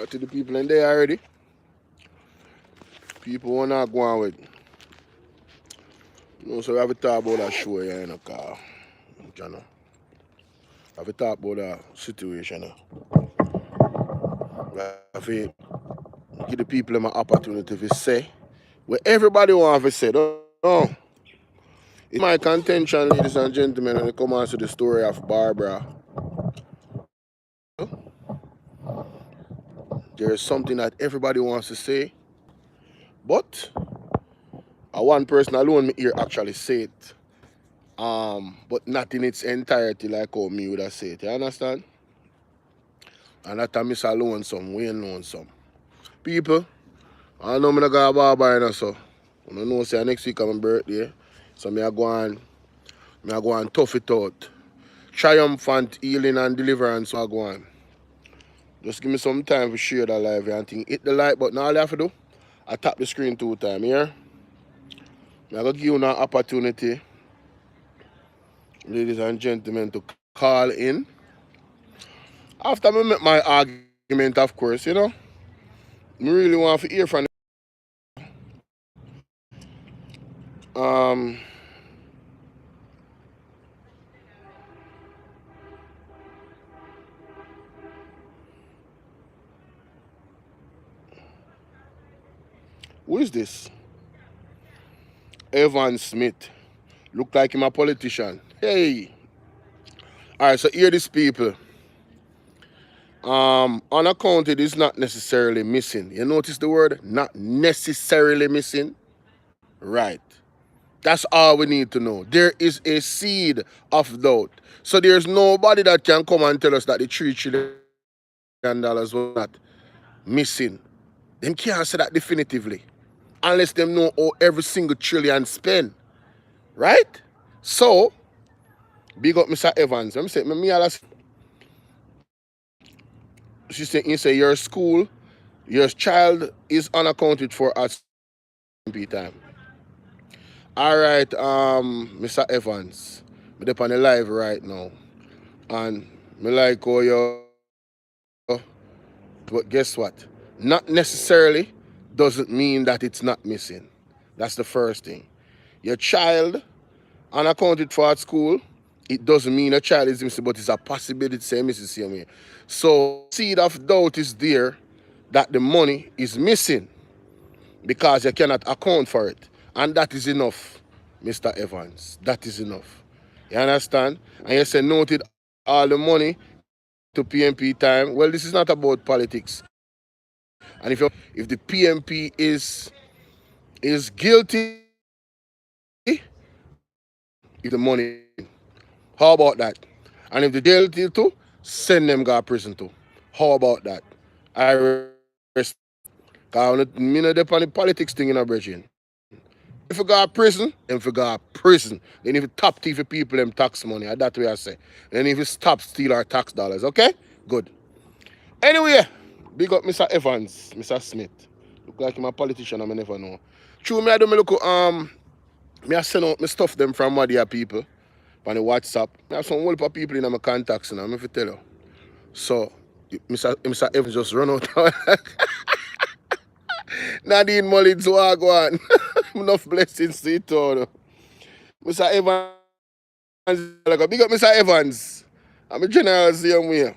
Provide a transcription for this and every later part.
to the people in there already. People wanna go on with. You know, so we have to talk about that show here in the car. You know. We have to talk about that situation. We have to give the people an opportunity to say what everybody wants to say. No. It's my contention, ladies and gentlemen, when it comes to the story of Barbara. There is something that everybody wants to say, but one person alone me here actually say it. But not in its entirety like how me would have said it. You understand? And that time Miss alone some, we ain't known some. People, I know me not got a barber, you know, so I don't know say next week is my birthday. So me I go and tough it out. Triumphant healing and deliverance I go on. Just give me some time to share that live and think. Hit the like button. All you have to do, I tap the screen 2 times here. I'm going to give you an opportunity, ladies and gentlemen, to call in. After I make my argument, of course, you know, I really want to hear from who is this? Evan Smith. Look like him a politician. Hey. Alright, so hear these people. Unaccounted is not necessarily missing. You notice the word? Not necessarily missing? Right. That's all we need to know. There is a seed of doubt. So there's nobody that can come and tell us that the $3 trillion was not missing. Them can't say that definitively. Unless them know how every single trillion spend. Right? So, big up Mr. Evans. Let me say, she said, you say your school, your child is unaccounted for at CMP time. Alright, Mr. Evans. I'm up on the live right now. And me like how you, but guess what? Not necessarily doesn't mean that it's not missing. That's the first thing. Your child unaccounted for at school, it doesn't mean a child is missing, but it's a possibility to say missing same way. So seed of doubt is there that the money is missing because you cannot account for it. And that is enough, Mr. Evans. That is enough. You understand? And you say noted all the money to PMP time. Well, this is not about politics. And if the PMP is guilty, if the money, how about that? And if the guilty too, send them to prison too. How about that? I rest. Because I'm not depend on the politics thing in a bridging. If you go to prison, then if you go to prison. Then if you top thief people them tax money, that's what I say. Then if you stop steal our tax dollars, okay? Good. Anyway, big up Mr. Evans, Mr. Smith. Look like him a politician, I never know. True, me I do me look me I send out my stuff them from what they people on the WhatsApp. I have some whole of people in my contacts and I'm if tell you. So Mr. Evans just run out. Nadine Mullins Wagwan. Enough blessings to it all. Mr. Evans, big up Mr. Evans. I'm a general same way.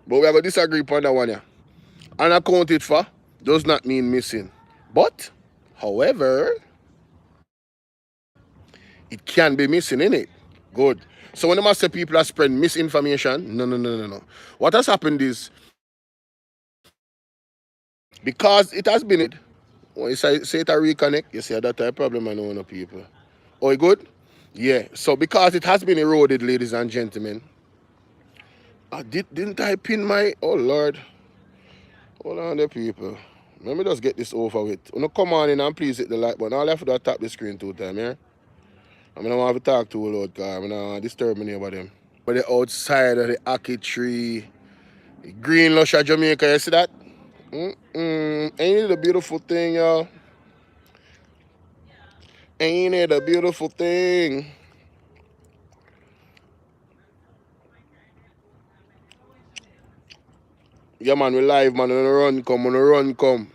But we are going to disagree upon that one here. Unaccounted for does not mean missing. But, however, it can be missing, innit? Good. So when I say people are spreading misinformation, no. What has happened is, because it has been it, when you say it a reconnect, you see that type of problem I know no people. Oh, you good? Yeah. So because it has been eroded, ladies and gentlemen, didn't I pin my, oh Lord. Hold on there, people. Let me just get this over with. You know, come on in and please hit the like button. All I have to do is tap the screen 2 times, yeah? I mean, I want to talk to a lot, because I mean, I disturb me about them. But the outside of the Aki tree, the green lush of Jamaica, you see that? Ain't it a beautiful thing, y'all? Ain't it a beautiful thing? Yeah, man, we live, man. Run come, run come.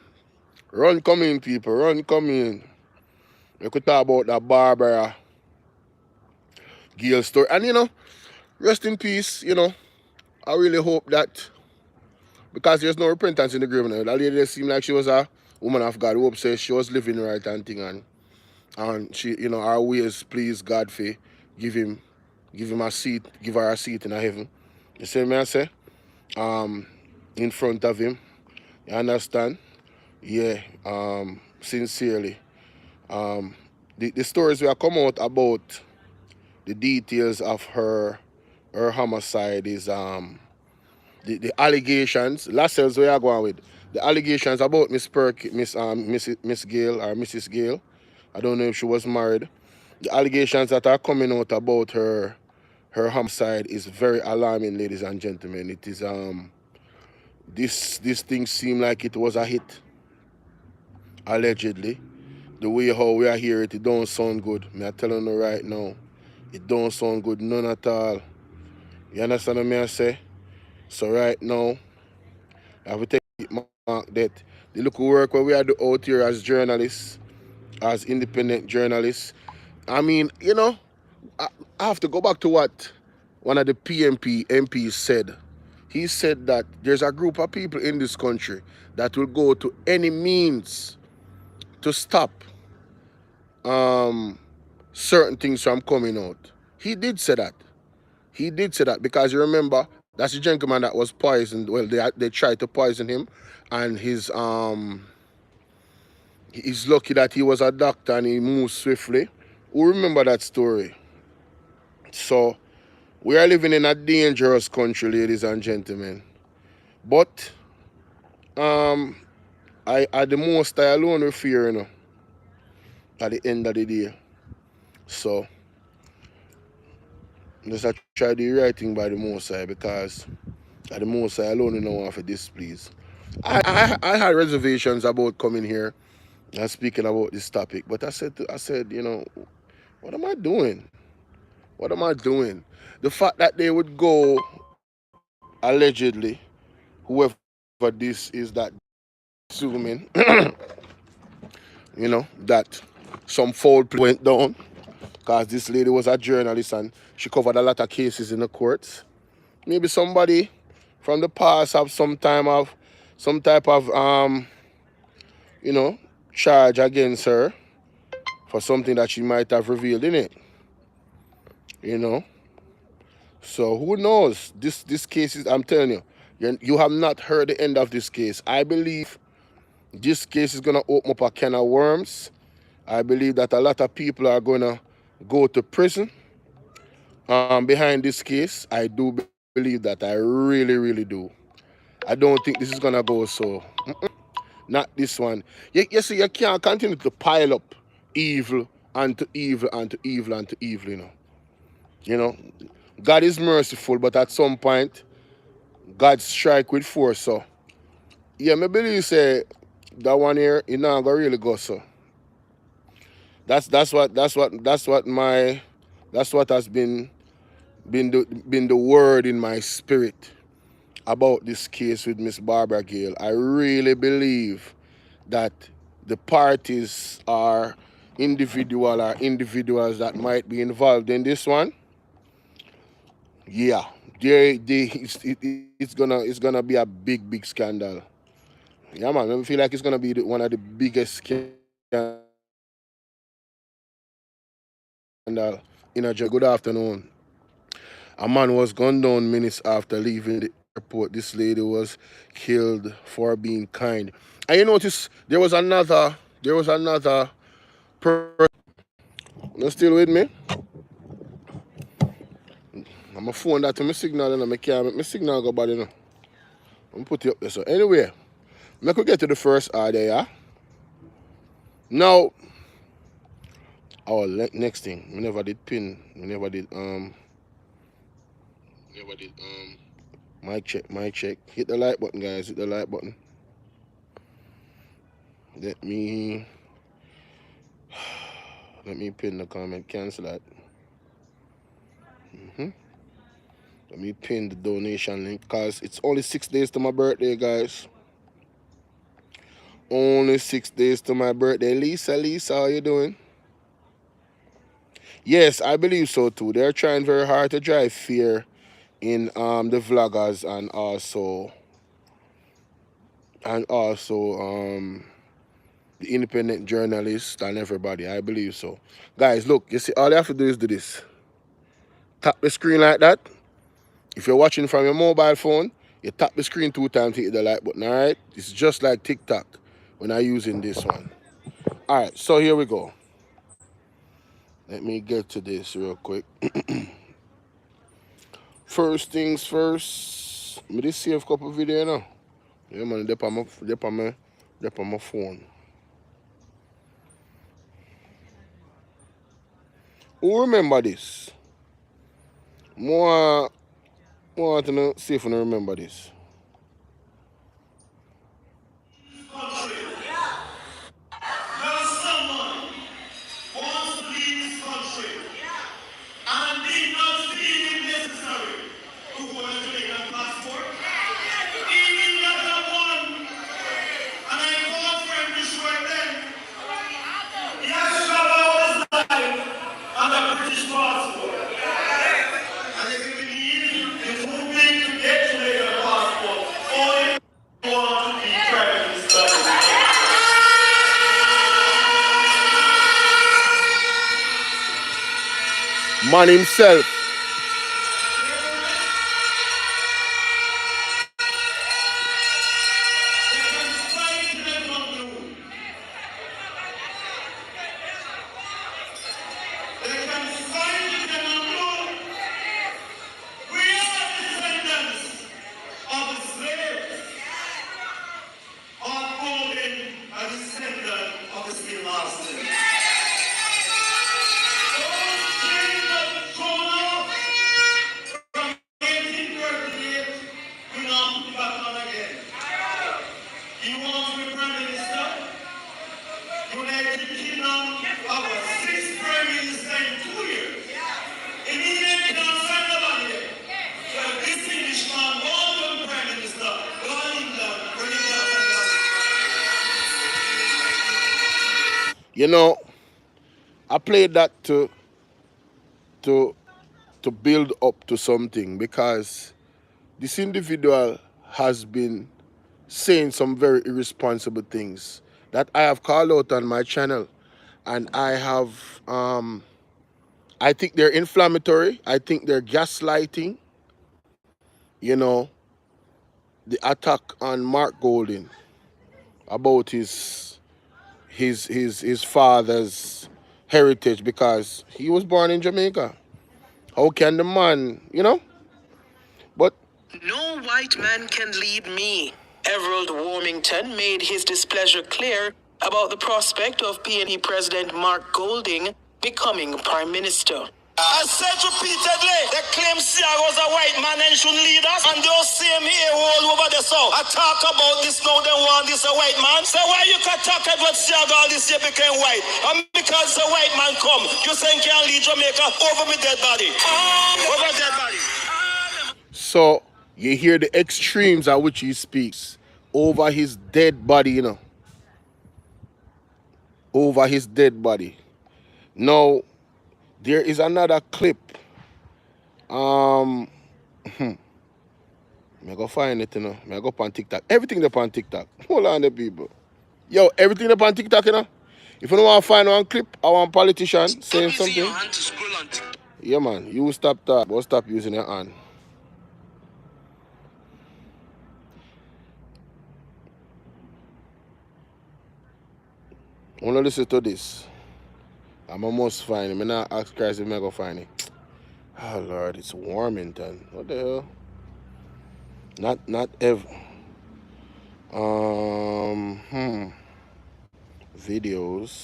Run come in, people. Run come in. We could talk about that Barbara Gail story. And, rest in peace, I really hope that, because there's no repentance in the grave now. That lady seemed like she was a woman of God who obsessed. She was living right and thing. And she, our ways please God for give him, give him a seat, give her a seat in heaven. You see me I say? In front of him. You understand? Yeah, sincerely. The stories will come out about the details of her homicide is the allegations. Lascelles where I going with the allegations about Miss Gayle or Mrs. Gayle. I don't know if she was married. The allegations that are coming out about her homicide is very alarming, ladies and gentlemen. It is this thing seemed like it was a hit, allegedly. The way how we are here, it don't sound good. Me I telling you right now. It don't sound good, none at all. You understand what I say? So right now, I have to take it mark that the look work what we are doing out here as journalists, as independent journalists. I mean, I have to go back to what one of the PMP MPs said. He said that there's a group of people in this country that will go to any means to stop certain things from coming out. He did say that. He did say that because you remember that's the gentleman that was poisoned. Well, they tried to poison him, and he's lucky that he was a doctor and he moved swiftly. Who remember that story? So we are living in a dangerous country, ladies and gentlemen. But I the most I alone with fear, at the end of the day. So just I try to do the right thing by the most I because at the most I alone want for displease. I had reservations about coming here and speaking about this topic, but I said, what am I doing? What am I doing? The fact that they would go allegedly, whoever this is that assuming, that some foul play went down because this lady was a journalist and she covered a lot of cases in the courts. Maybe somebody from the past have some type of you know, charge against her for something that she might have revealed in it. You know? So who knows? This case is, I'm telling you have not heard the end of this case. I believe this case is gonna open up a can of worms. I believe that a lot of people are gonna go to prison behind this case. I do believe that. I really, really do. I don't think this is gonna go so. Not this one. You see, you can't continue to pile up evil and to evil and to evil and to evil, You know, God is merciful, but at some point, God strike with force. So, yeah, me believe say that one here, not gonna really go so. That's what has been the word in my spirit about this case with Miss Barbara Gail. I really believe that the parties are individuals that might be involved in this one. Yeah, it's gonna be a big scandal. Yeah, man, I feel like it's gonna be one of the biggest scandal in a Jamaica. Good afternoon. A man was gunned down minutes after leaving the airport. This lady was killed for being kind. And you notice there was another person. You still with me? I'm a phone that to my signal and I can't make my signal go bad, I'm put it up there. So anyway, I could get to the first order, yeah? Now, next thing, we never did pin. We never did mic check. Hit the like button, guys. Hit the like button. Let me let me pin the comment. Cancel that. Let me pin the donation link because it's only 6 days to my birthday, guys. Only 6 days to my birthday. Lisa, how you doing? Yes, I believe so too. They're trying very hard to drive fear in the vloggers and also the independent journalists and everybody. I believe so. Guys, look, you see, all you have to do is do this. Tap the screen like that. If you're watching from your mobile phone, you tap the screen 2 times to hit the like button, all right? It's just like TikTok when I'm using this one. All right, so here we go. Let me get to this real quick. First things first, me just save a couple video now. Yeah, man, they're on my phone. Who remember this? More want to know, see if you remember this. Man himself. You know, I played that to to build up to something because this individual has been saying some very irresponsible things that I have called out on my channel, and I think they're inflammatory. I think they're gaslighting. You know, the attack on Mark Golding about his father's heritage because he was born in Jamaica. How can the man, But no white man can lead me. Everald Warmington made his displeasure clear about the prospect of PNP President Mark Golding becoming Prime Minister. I said repeatedly, they claim Sia was a white man and should lead us, and they'll same here all over the south. I talk about this now, they want this a white man. So why you can talk about Sia all this year became white? And because the white man come, you think can lead Jamaica over me dead body. Over dead body. So you hear the extremes at which he speaks over his dead body, Over his dead body. Now, there is another clip. Me go find it, Me go up on TikTok. Everything up on TikTok. Hold on the people. Yo, everything up on TikTok, If you don't want to find one clip or one politician saying something. Yeah, man. You stop that, but stop using your hand. I want to listen to this. I'm almost find it. I'm not ask Christ if I'm going to find it. Oh, Lord. It's Warmington. What the hell? Not ever. Videos.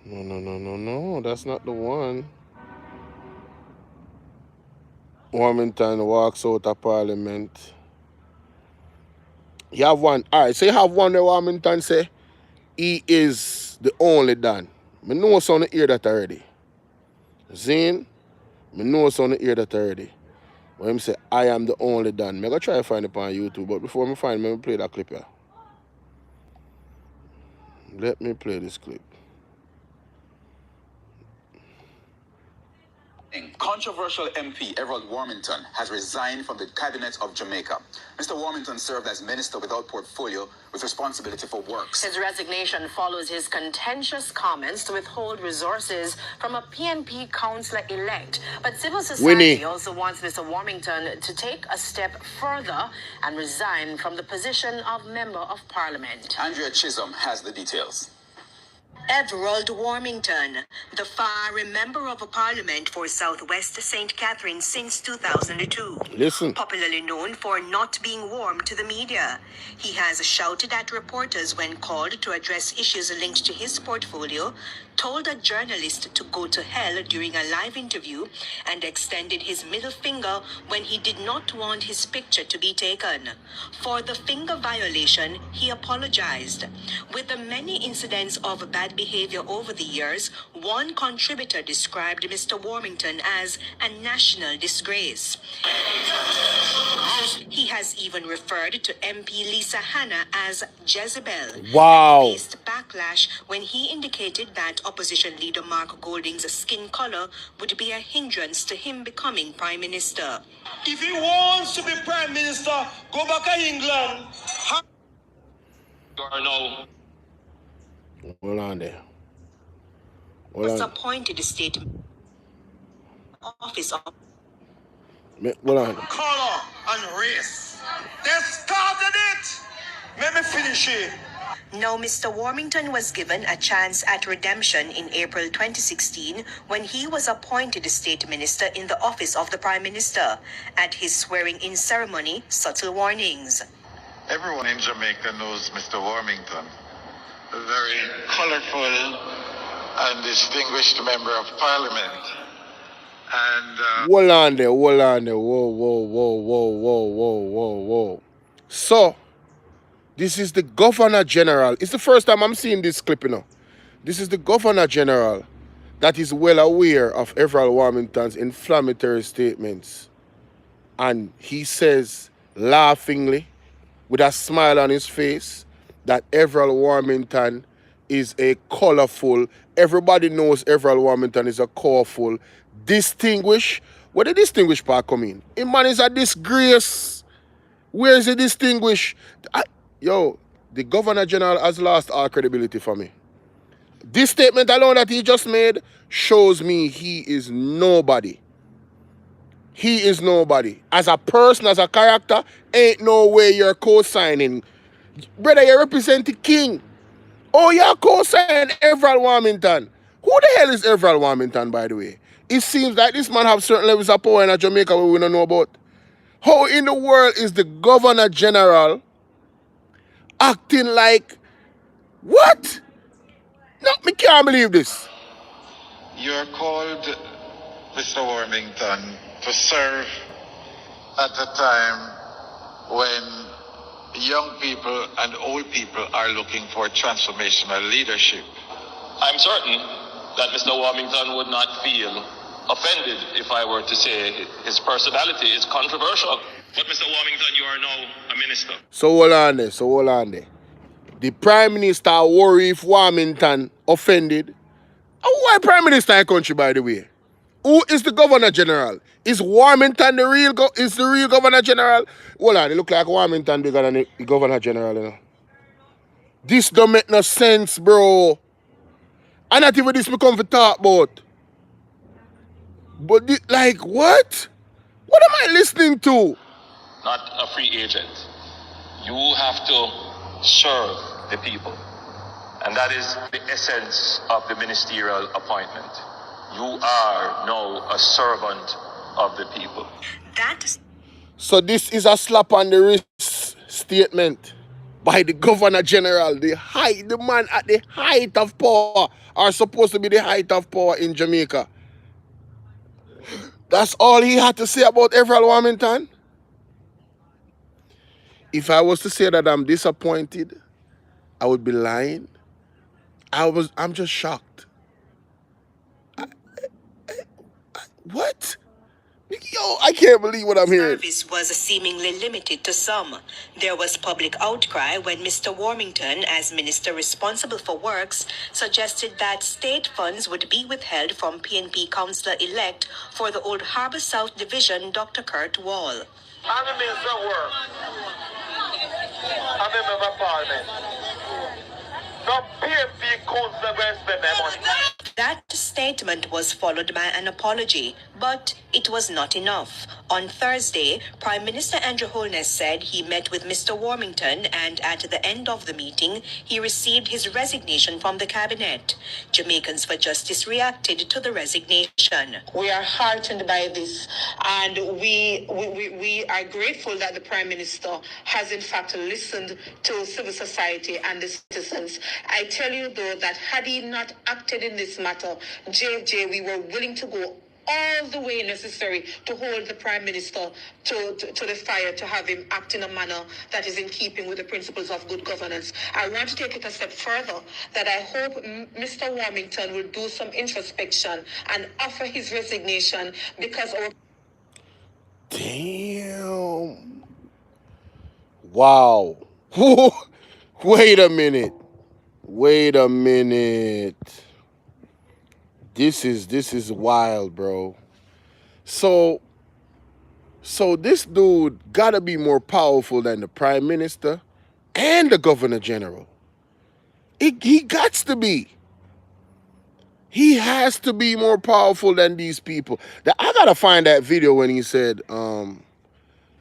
No. That's not the one. Warmington walks out of Parliament. You have one. All right, so you have one where Warmington say he is the only Dan. Me know it's on the ear that already. Zane, me know it's on the ear that already. When him say, I am the only Dan. Me go try to find it on YouTube, but before me find it, me play that clip here. Let me play this clip. Controversial MP Everald Warmington has resigned from the cabinet of Jamaica. Mr. Warmington served as minister without portfolio with responsibility for works. His resignation follows his contentious comments to withhold resources from a PNP councillor-elect. But civil society also wants Mr. Warmington to take a step further and resign from the position of Member of Parliament. Andrea Chisholm has the details. Everald Warmington, the fiery member of Parliament for Southwest St. Catharines since 2002. Listen. Popularly known for not being warm to the media. He has shouted at reporters when called to address issues linked to his portfolio, told a journalist to go to hell during a live interview, and extended his middle finger when he did not want his picture to be taken. For the finger violation, he apologized. With the many incidents of bad behavior over the years, one contributor described Mr. Warmington as a national disgrace. He has even referred to MP Lisa Hanna as Jezebel. Wow. And faced backlash when he indicated that opposition leader Mark Golding's skin color would be a hindrance to him becoming prime minister. If he wants to be prime minister, go back to England. No. Hold on there. Was appointed state office of Hold on. Color and race. They started it. Let me finish it. Now, Mr. Warmington was given a chance at redemption in April 2016 when he was appointed state minister in the office of the prime minister. At his swearing-in ceremony, subtle warnings. Everyone in Jamaica knows Mr. Warmington, a very colorful and distinguished member of parliament. And hold on there. Whoa. So, this is the Governor General. It's the first time I'm seeing this clip, you know. This is the Governor General that is well aware of Everald Warmington's inflammatory statements. And he says, laughingly, with a smile on his face, that Everald Warmington is a colorful, everybody knows Everald Warmington is a colorful, distinguished. Where the distinguished part come in? A man is a disgrace. Where is the distinguished? The Governor General has lost all credibility for me. This statement alone that he just made shows me he is nobody. He is nobody. As a person, as a character, ain't no way you're co-signing. Brother, you represent the king. Oh, you're co-signing Everald Warmington. Who the hell is Everald Warmington, by the way? It seems like this man have certain levels of power in Jamaica we don't know about. How in the world is the Governor General acting like, what? No, me can't believe this. you're called, Mr. Warmington, to serve at a time when young people and old people are looking for transformational leadership. I'm certain that Mr. Warmington would not feel offended if I were to say his personality is controversial. But Mr. Warmington, you are now a minister. So hold on there. The Prime Minister worry if Warmington offended. Why Prime Minister in the country, by the way? Who is the Governor General? Is Warmington the real Governor General? Hold on, it look like Warmington bigger than the Governor General, you know. This don't make no sense, bro. And not even this me come to talk about. But like, what? What am I listening to? Not a free agent. You have to serve the people. And that is the essence of the ministerial appointment. You are now a servant of the people. So this is a slap on the wrist statement by the Governor General. The man at the height of power are supposed to be the height of power in Jamaica. That's all he had to say about Everald Warmington. If I was to say that I'm disappointed, I would be lying. I'm just shocked. What? Yo, I can't believe what I'm hearing. Service was seemingly limited to some. There was public outcry when Mr. Warmington, as minister responsible for works, suggested that state funds would be withheld from PNP councillor-elect for the Old Harbour South Division, Dr. Kurt Wall. I'm the Minister of Work. I'm a member of Parliament. No PMP council going to spend their money. That statement was followed by an apology, but it was not enough. On Thursday, Prime Minister Andrew Holness said he met with Mr. Warmington, and at the end of the meeting, he received his resignation from the cabinet. Jamaicans for Justice reacted to the resignation. We are heartened by this, and we are grateful that the Prime Minister has in fact listened to civil society and the citizens. I tell you though that had he not acted in this matter, JJ, we were willing to go all the way necessary to hold the Prime Minister to the fire, to have him act in a manner that is in keeping with the principles of good governance. I want to take it a step further, that I hope Mr. Warmington will do some introspection and offer his resignation, because our... Damn. Wow. Wait a minute. Wait a minute. This is wild, bro. So this dude gotta be more powerful than the Prime Minister and the Governor General. He gots to be. He has to be more powerful than these people. I gotta find that video when he said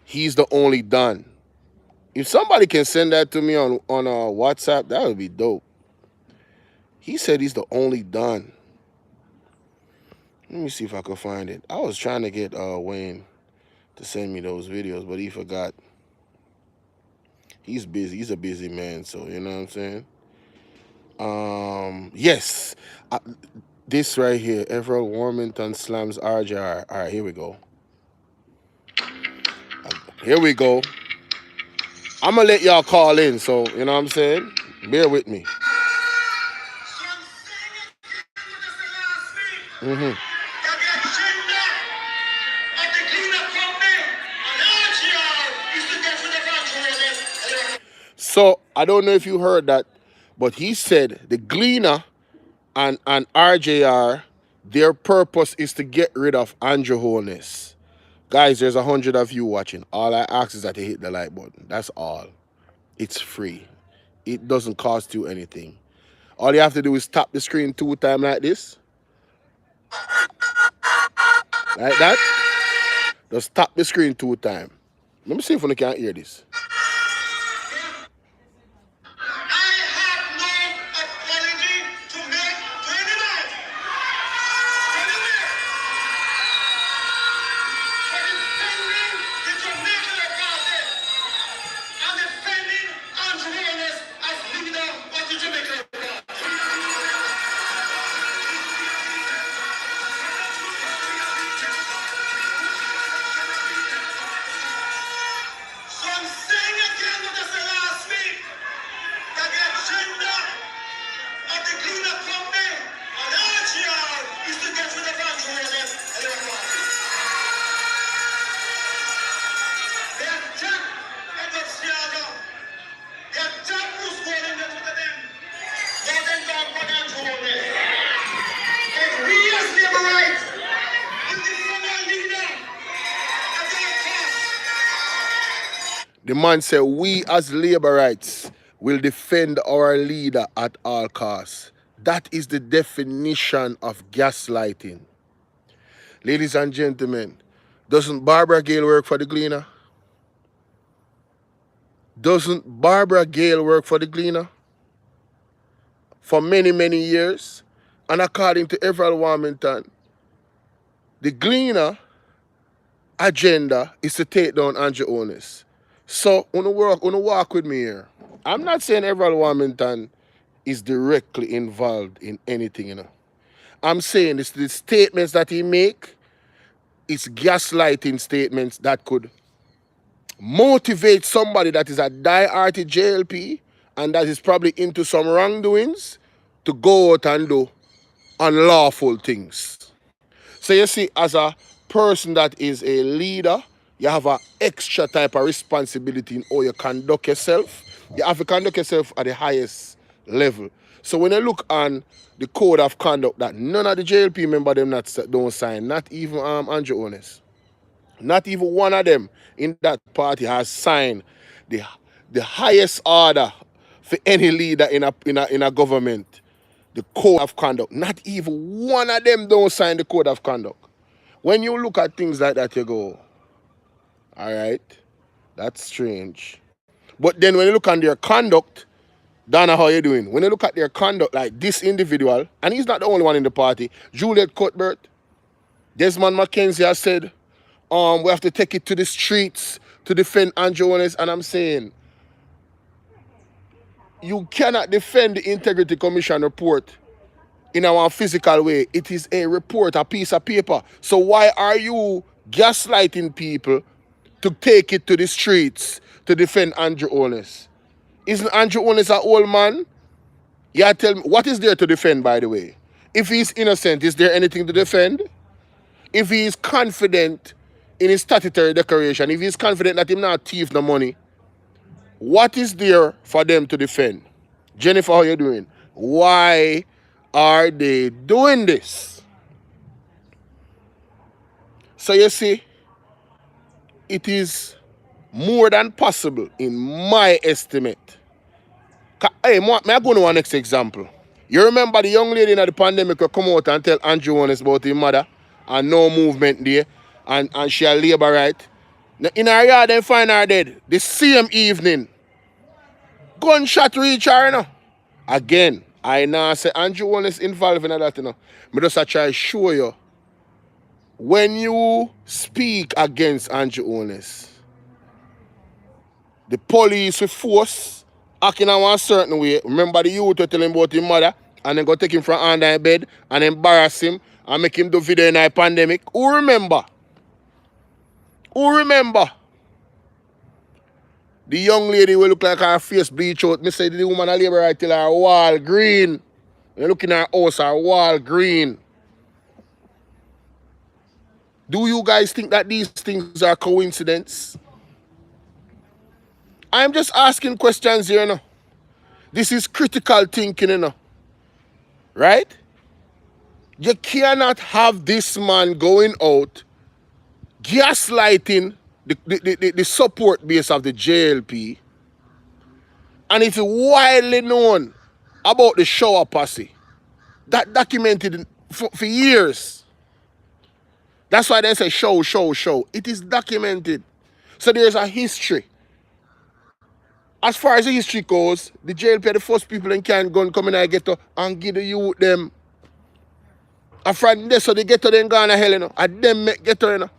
he's the only done. If somebody can send that to me on WhatsApp, that would be dope. He said he's the only done. Let me see if I can find it. I was trying to get Wayne to send me those videos, but he forgot. He's busy. He's a busy man, so you know what I'm saying? Yes. This right here. Everett Warmington slams RJR. All right, here we go. Here we go. I'm going to let y'all call in, so you know what I'm saying? Bear with me. Mm-hmm. So, I don't know if you heard that, but he said the Gleaner and RJR, their purpose is to get rid of Andrew Holness. Guys, there's 100 of you watching. All I ask is that you hit the like button. That's all. It's free. It doesn't cost you anything. All you have to do is tap the screen 2 times like this. Like that. Just tap the screen 2 times. Let me see if I can hear this. The man said, we as Laborites will defend our leader at all costs. That is the definition of gaslighting. Ladies and gentlemen, doesn't Barbara Gail work for the Gleaner? Doesn't Barbara Gail work for the Gleaner? For many, many years. And according to Everett Warmington, the Gleaner agenda is to take down Andrew Holness. So, walk with me here. I'm not saying Everett Warmington is directly involved in anything, you know. I'm saying it's the statements that he make, it's gaslighting statements that could motivate somebody that is a die-hearted JLP and that is probably into some wrongdoings, to go out and do unlawful things. So you see, as a person that is a leader, you have an extra type of responsibility in how you conduct yourself. You have to conduct yourself at the highest level. So when you look on the code of conduct that none of the JLP member them don't sign, not even Andrew Honest, not even one of them in that party has signed the highest order for any leader in a government, the code of conduct. Not even one of them don't sign the code of conduct. When you look at things like that, you go, all right, that's strange. But then when you look on their conduct, Donna, how you doing? When you look at their conduct, like this individual, and he's not the only one in the party, Juliet Cuthbert, Desmond McKenzie has said, we have to take it to the streets to defend Andrew Jones. And I'm saying, you cannot defend the Integrity Commission report in a physical way. It is a report, a piece of paper. So why are you gaslighting people to take it to the streets to defend Andrew Jones? Isn't Andrew Jones an old man? Yeah, tell me, what is there to defend, by the way? If he's innocent, is there anything to defend? If he is confident in his statutory declaration, if he's confident that he's not thief no money, what is there for them to defend? Jennifer, how you doing? Why are they doing this? So you see, it is more than possible, in my estimate. Hey, may I go to one next example? You remember the young lady in the pandemic who come out and tell Andrew Honest about his mother and no movement there and she a labor right? In her yard, they find her dead. The same evening, gunshot reach her, you know. Again, I now say Andrew Honest involved in that, you know. I just try to show you, when you speak against Andrew Honest, the police with force acting in a certain way. Remember the youth were telling him about his mother and then go take him from under his bed and embarrass him and make him do video in a pandemic. Who remember? Who remember? The young lady will look like her face bleach out. Me say the woman a labor right till her wall green. You look in her house, her wall green. Do you guys think that these things are coincidence? I'm just asking questions here, you know. This is critical thinking, you know. Right? You cannot have this man going out gaslighting the support base of the JLP, and it's widely known about the shower posse. That documented for years. That's why they say show. It is documented. So there's a history. As far as the history goes, the JLP are the first people in can gun come in and get to and give the youth them. A friend there, so they get to them gone to hell, you know. And them make get to, you know.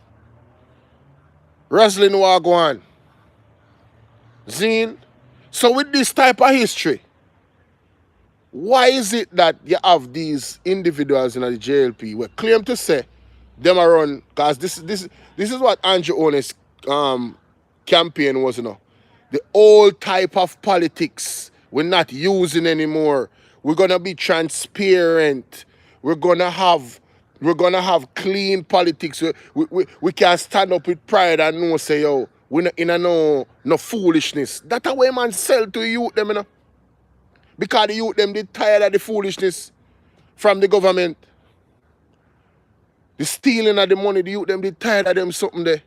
Rustling war go on. Zine. So with this type of history, why is it that you have these individuals in the JLP who claim to say them are run, because this is what Andrew Honest campaign was, you know. The old type of politics we're not using anymore. We're gonna be transparent. We're gonna have clean politics. We can stand up with pride and know say, yo, we're not in no foolishness. That's the way man sell to youth them, you know. Because the youth them they tired of the foolishness from the government. The stealing of the money, the youth them they tired of them something there.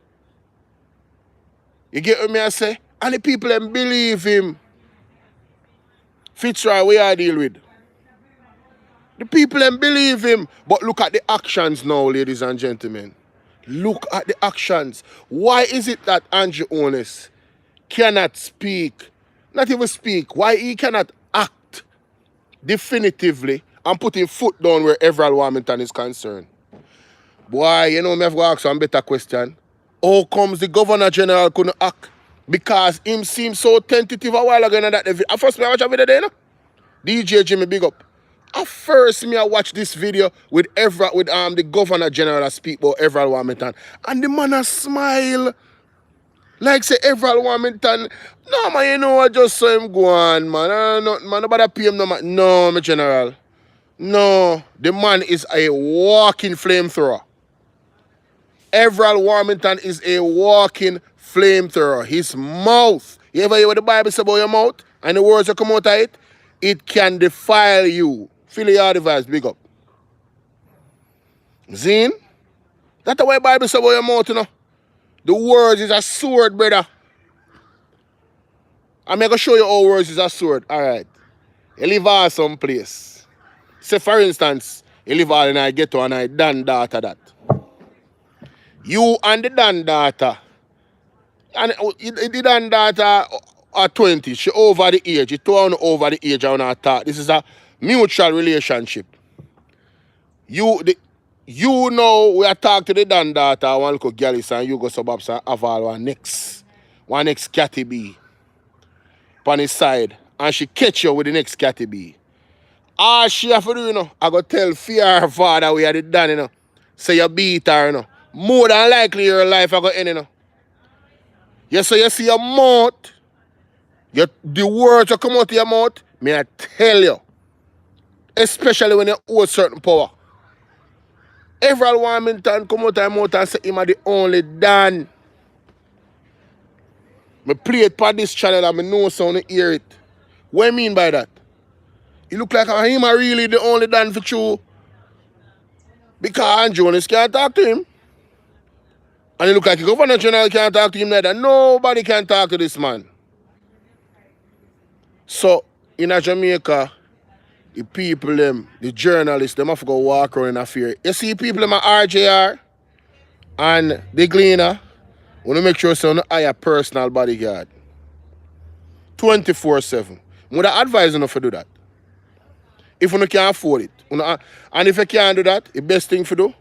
You get what me I say? And the people them believe him. Fitzroy, where I deal with. The people them believe him. But look at the actions now, ladies and gentlemen. Look at the actions. Why is it that Andrew Honest cannot speak, not even speak, why he cannot act definitively and put his foot down where Everald Warmington is concerned? Boy, you know, me have to ask one better question. How comes the Governor General couldn't act? Because him seemed so tentative a while ago. That at first, I watch a video there, you know? DJ Jimmy, big up. At first, I watch this video with the Governor General speak about Everald Warmington. And the man a smile. Like say Everald Warmington, no man, you know I just saw him go on, man. Man, nobody pay him no man. No, my general. No, the man is a walking flamethrower. Everald Warmington is a walking flamethrower. His mouth, you ever hear what the Bible says about your mouth and the words that come out of it? It can defile you. Feel your device, big up. Zine? That's what the Bible says about your mouth, you know. The words is a sword, brother. I'm going to show you how words is a sword. All right. You live all someplace. Say, for instance, you live all in a ghetto and I done daughter that. You and the done daughter. And the done daughter at 20, she over the age. She turn over the age and I thought. This is a mutual relationship. You know we are talk to the done daughter, one little girl and you go suburbs and have all one next catty bee on his side. And she catch you with the next catty bee. All she have to do, you know, I go tell fear her father we had it done, you know. Say you beat her, you know. More than likely your life I go end, you know. So you see your mouth, the words that come out of your mouth, may I tell you. Especially when you hold certain power. Everald Warmington come out of your mouth and say him are the only Dan. I play it on this channel and I know sound to hear it. What I mean by that? It look like him are really the only Dan for you. Because Jonas can't talk to him. And it look like the Governor General can't talk to him neither. Nobody can talk to this man. So, in Jamaica, the people, the journalists, them have to go walk around in a fear. You see people in my RJR and the Gleaner, want to make sure so you hire a personal bodyguard. 24/7. I would advise you not to do that. If you can't afford it. And if you can't do that, the best thing to do,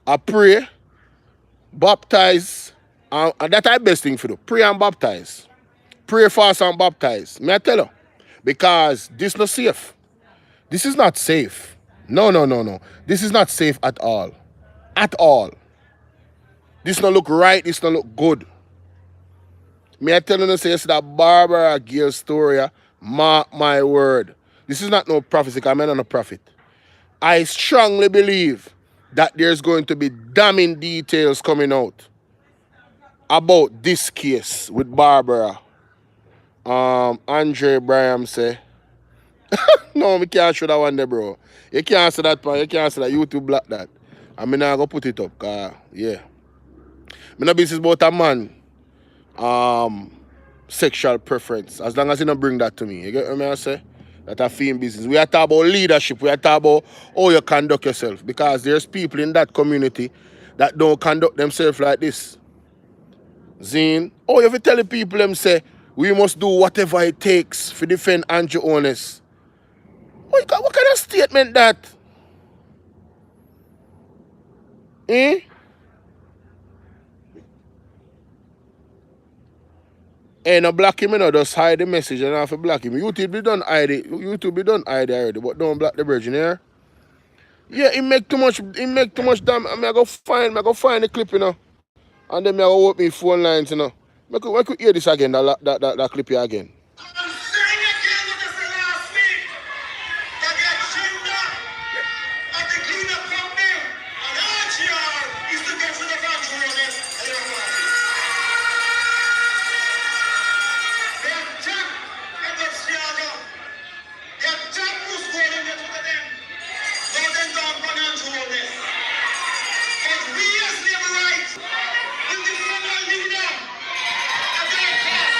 I pray, baptize, and that's the best thing to do. Pray and baptize. Pray, fast, and baptize. May I tell you? Because this is not safe. This is not safe. No. This is not safe at all. At all. This not look right. This not look good. May I tell you, say it's that Barbara Gail story. Mark my word. This is not no prophecy, because I'm not a prophet. I strongly believe that there's going to be damning details coming out about this case with Barbara. Andre Braham say, no, we can't show that one there, bro. You can't say that, man. You can't say that. YouTube block that. I'm not going to put it up, because, yeah. I'm not business about a man sexual preference. As long as you don't bring that to me. You get what I say? That are film business. We are talking about leadership. We are talking about how you conduct yourself. Because there's people in that community that don't conduct themselves like this. Zine. Oh, if you tell the people them say, we must do whatever it takes to defend Andrew Honest. What kind of statement that? Eh? Hey, no block him, you know, just hide the message and have to block him. YouTube be done hide it. YouTube be done hide it already, but don't block the virgin here. Yeah, he make too much damn. I go find the clip, you know. And then I go open my phone lines, you know. I could hear this again, that clip here again. I'm saying again what I said last week. That the agenda of the cleanup company and RGR is to get rid of Andrew Honest and your party. They attack Edward Siaga. They attack Bruce Gordon, they took them. Now they don't run Andrew Honest. But we as labor rights will defend our leader at their cost.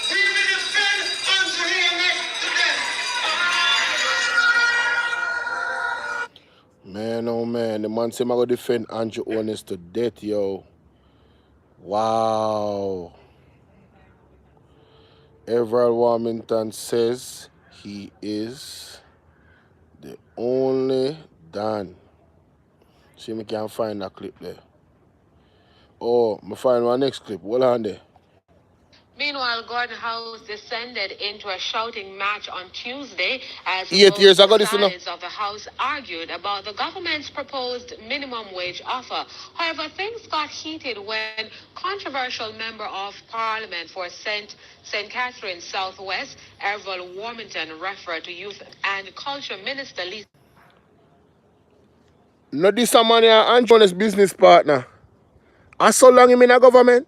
We will defend Andrew Honest to death. Man, oh man, the man say I'm going to defend Andrew Honest to death, yo. Wow. Everald Warmington says he is the only Dan. See, me can't find that clip there. Oh, me find my next clip. Hold on there. Meanwhile, Gordon House descended into a shouting match on Tuesday as 8 years both ago, this, you know. sides of the House argued about the government's proposed minimum wage offer. However, things got heated when controversial member of Parliament for St. Catharines Southwest, Errol Warmington, referred to Youth and Culture Minister Lisa. No, this a man here, Anjones business partner. And so long him in a government.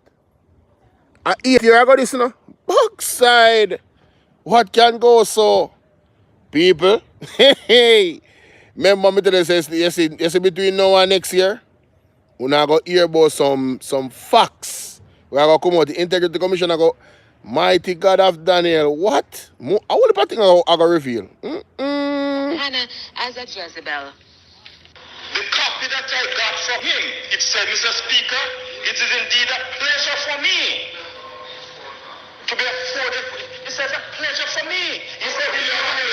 And 8 years ago, this, you know. Backside. What can go so? People. Hey. Remember me tell you, say between now and next year, we're not going to hear about some facts. We're going to come out, the Integrity Commission, I go, mighty God of Daniel, what? I want to think I going to reveal. Hannah, as a Jezebel. The copy that I got from him, it said, Mr. Speaker, it is indeed a pleasure for me to be afforded. It says a pleasure for me. He said, he did not use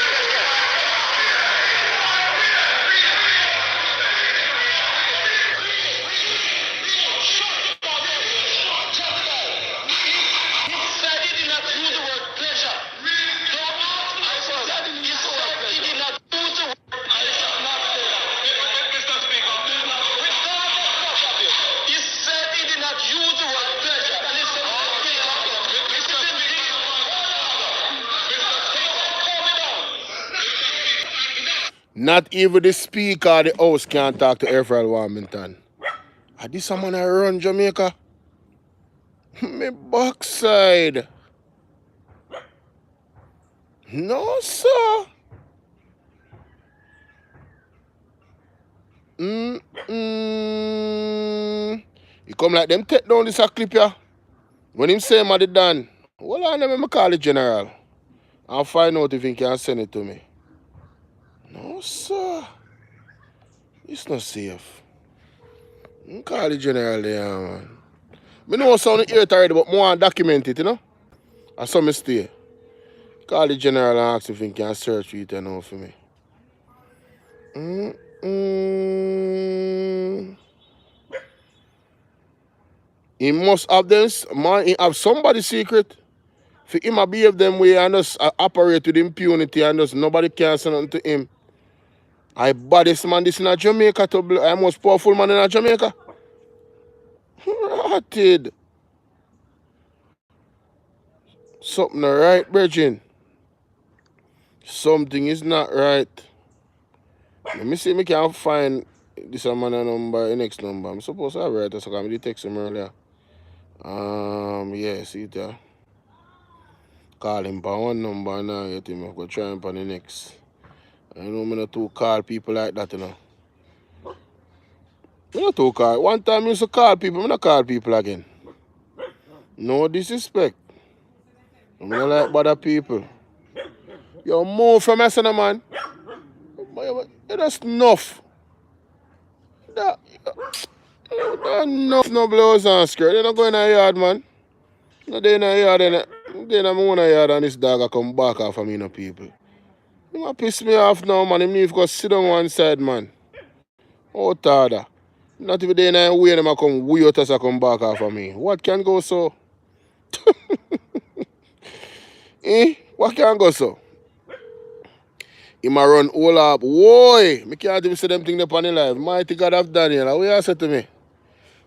the word pleasure. Don't ask me. He said he did not use the word. I shall not say that. Mr. Speaker, he said he did not use the word pleasure. Listen, Not even the speaker of the house can talk to Errol Warmington. Are this someone I run Jamaica? Me backside. No, sir. He come like them take down this a clip here. When him say him had it done, well, I never call the general. I'll find out if he can send it to me. No, sir. It's not safe. I call the general there, man. I know sound hear it already, but more document it, you know? I saw me stay. Call the general and ask if he can search it you know for me. He must have them, man, he have somebody's secret. For him to behave them way and just operate with impunity and just nobody can say nothing to him. I baddest man this in a Jamaica to I most powerful man in a Jamaica. Rotted. Something not right, Virgin. Something is not right. Let me see if I can find this man a number, the next number. I'm supposed to have right, so I'm going to text him earlier. Yeah, see there. Call him by one number now, you think I'm going to try him on the next. I know I'm not to call people like that, you know. I'm not to call. One time I used to call people, I'm not call people again. No disrespect. I'm not like bother people. Yo, move from us, man. That's enough. That, enough no blouse and skirt. They're not going in the yard, man. No, they're in the yard, they're in my own yard and this dog I come back off of me, no people. You might piss me off now, man. Him need to go sit on one side, man. Oh, tada. Not even they in the way, them I come way out as I come back off of me. What can go so? What can go so? He might run all up. Whoa! I can't even say them things upon the life. Mighty God of Daniel. What you say to me?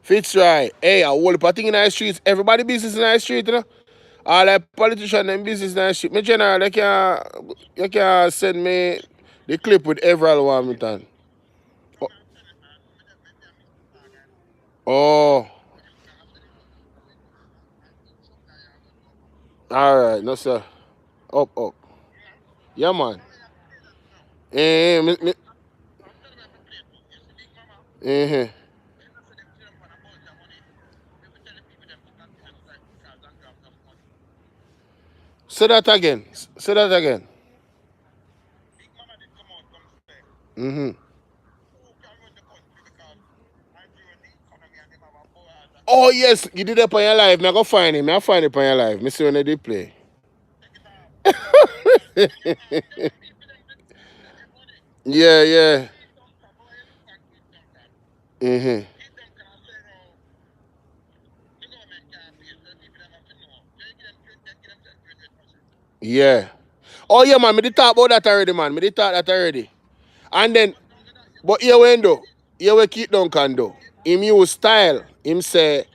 Fitzroy. Hey, I hold up a thing in the streets. Everybody business in the street, you know? All like politicians and business in the street. Me general, you can send me the clip with Everall Warmington. Oh. Alright, no sir. Up. Yeah, man. Me. Eh. Say that again. Say that again. Mm-hmm. Oh yes, you did that on your live. Me go find him. I find it on your live. Me see when they did play. Yeah. Mm-hmm. Yeah. Oh yeah, man. Me did talk about that already, man. Me did talk that already. And then, but here we do. Here we keep Duncan do. Him use style. Him say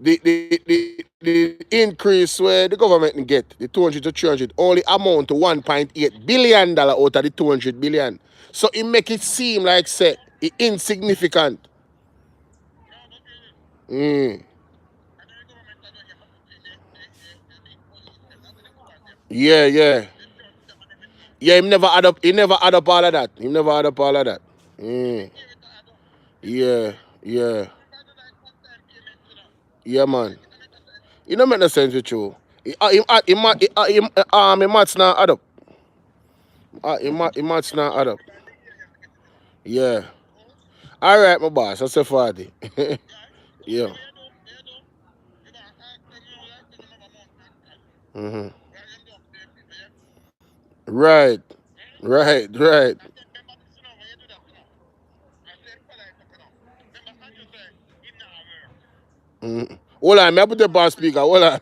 the increase where the government get, the 200 to 300, only amount to $1.8 billion out of the 200 billion. So it make it seem like say it insignificant. Mm. Yeah, yeah. Yeah, he never add up all of that. He never add up all of that. Mm. Yeah, yeah. Yeah, man. It don't make no sense with you. Him maths not add up. Him maths not add up. Yeah. All right, my boss. I say 40. Yeah. Hmm. Right. Right. Right. Mm. Hold on, may I put the bar speaker? Hold on.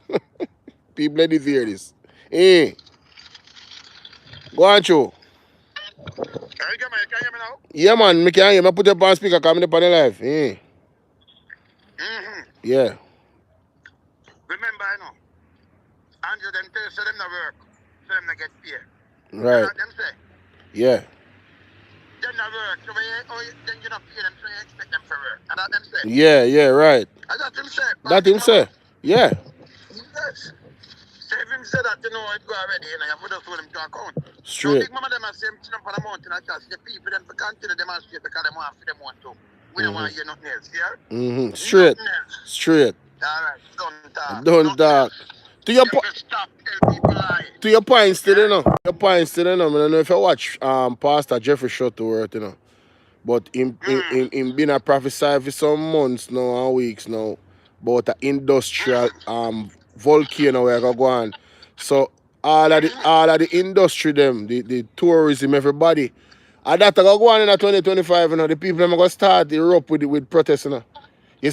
People let me hear this. Eh. Go on, Joe. Hey, come here, can you hear me now? Yeah, man. Me can hear. Me put the bar speaker coming up on the live. Eh. Mm-hmm. Yeah. Remember, I know. Andrew, them tell you, so them not work. So them not get paid. You know Right. what them say? Yeah. Them not work. So then you not pay them, so you expect them for work. And that them say. Yeah. Yeah. Right. And that them say. That Party him say. mama. Yeah. Yes. So if him say that, you know it go already, you know, you have to just hold him to account. So Straight. big mama them are same thing up on the mountain and just the people them to continue to demonstrate because them want for them want to. We don't want to hear nothing else, yeah? Straight. Nothing else. Straight. Alright, don't talk. Don't Nothing talk. else. To your You po- have to stop tell people lie. to your point still, you Yeah? know. Your point still, you know. I don't know if you watch Pastor Jeffrey Shuttleworth, you know. But him been a prophesy for some months now and weeks now about an industrial volcano where I go on. So all of the industry them, the tourism, everybody. And that I go on in a 2025, you know, the people them are gonna start the rope with protest, you know. You,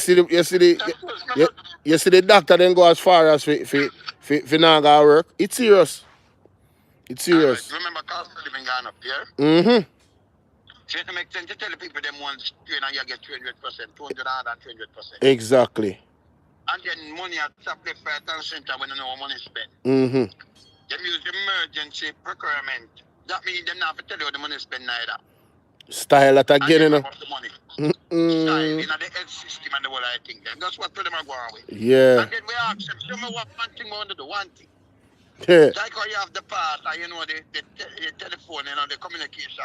you see the doctor then go as far as for not gonna work. It's serious. It's Alright, serious. remember cost of living gone up, yeah? Mm-hmm. So it makes sense to tell the people them want train and you get 200%, 200 and 300%. Exactly. And then money at top left, right, and center when you know money spent. Mm-hmm. Them use emergency procurement. That means them not have to tell you what the money spend neither. Style that And again, you them know. have the money. Style Mm-mm. in the health system and the whole I think them. That's what them are going with. Yeah. And then we ask them, show me what one thing we want to do, one thing. Yeah. Like how you have the part, and you know, the telephone, you know, the communication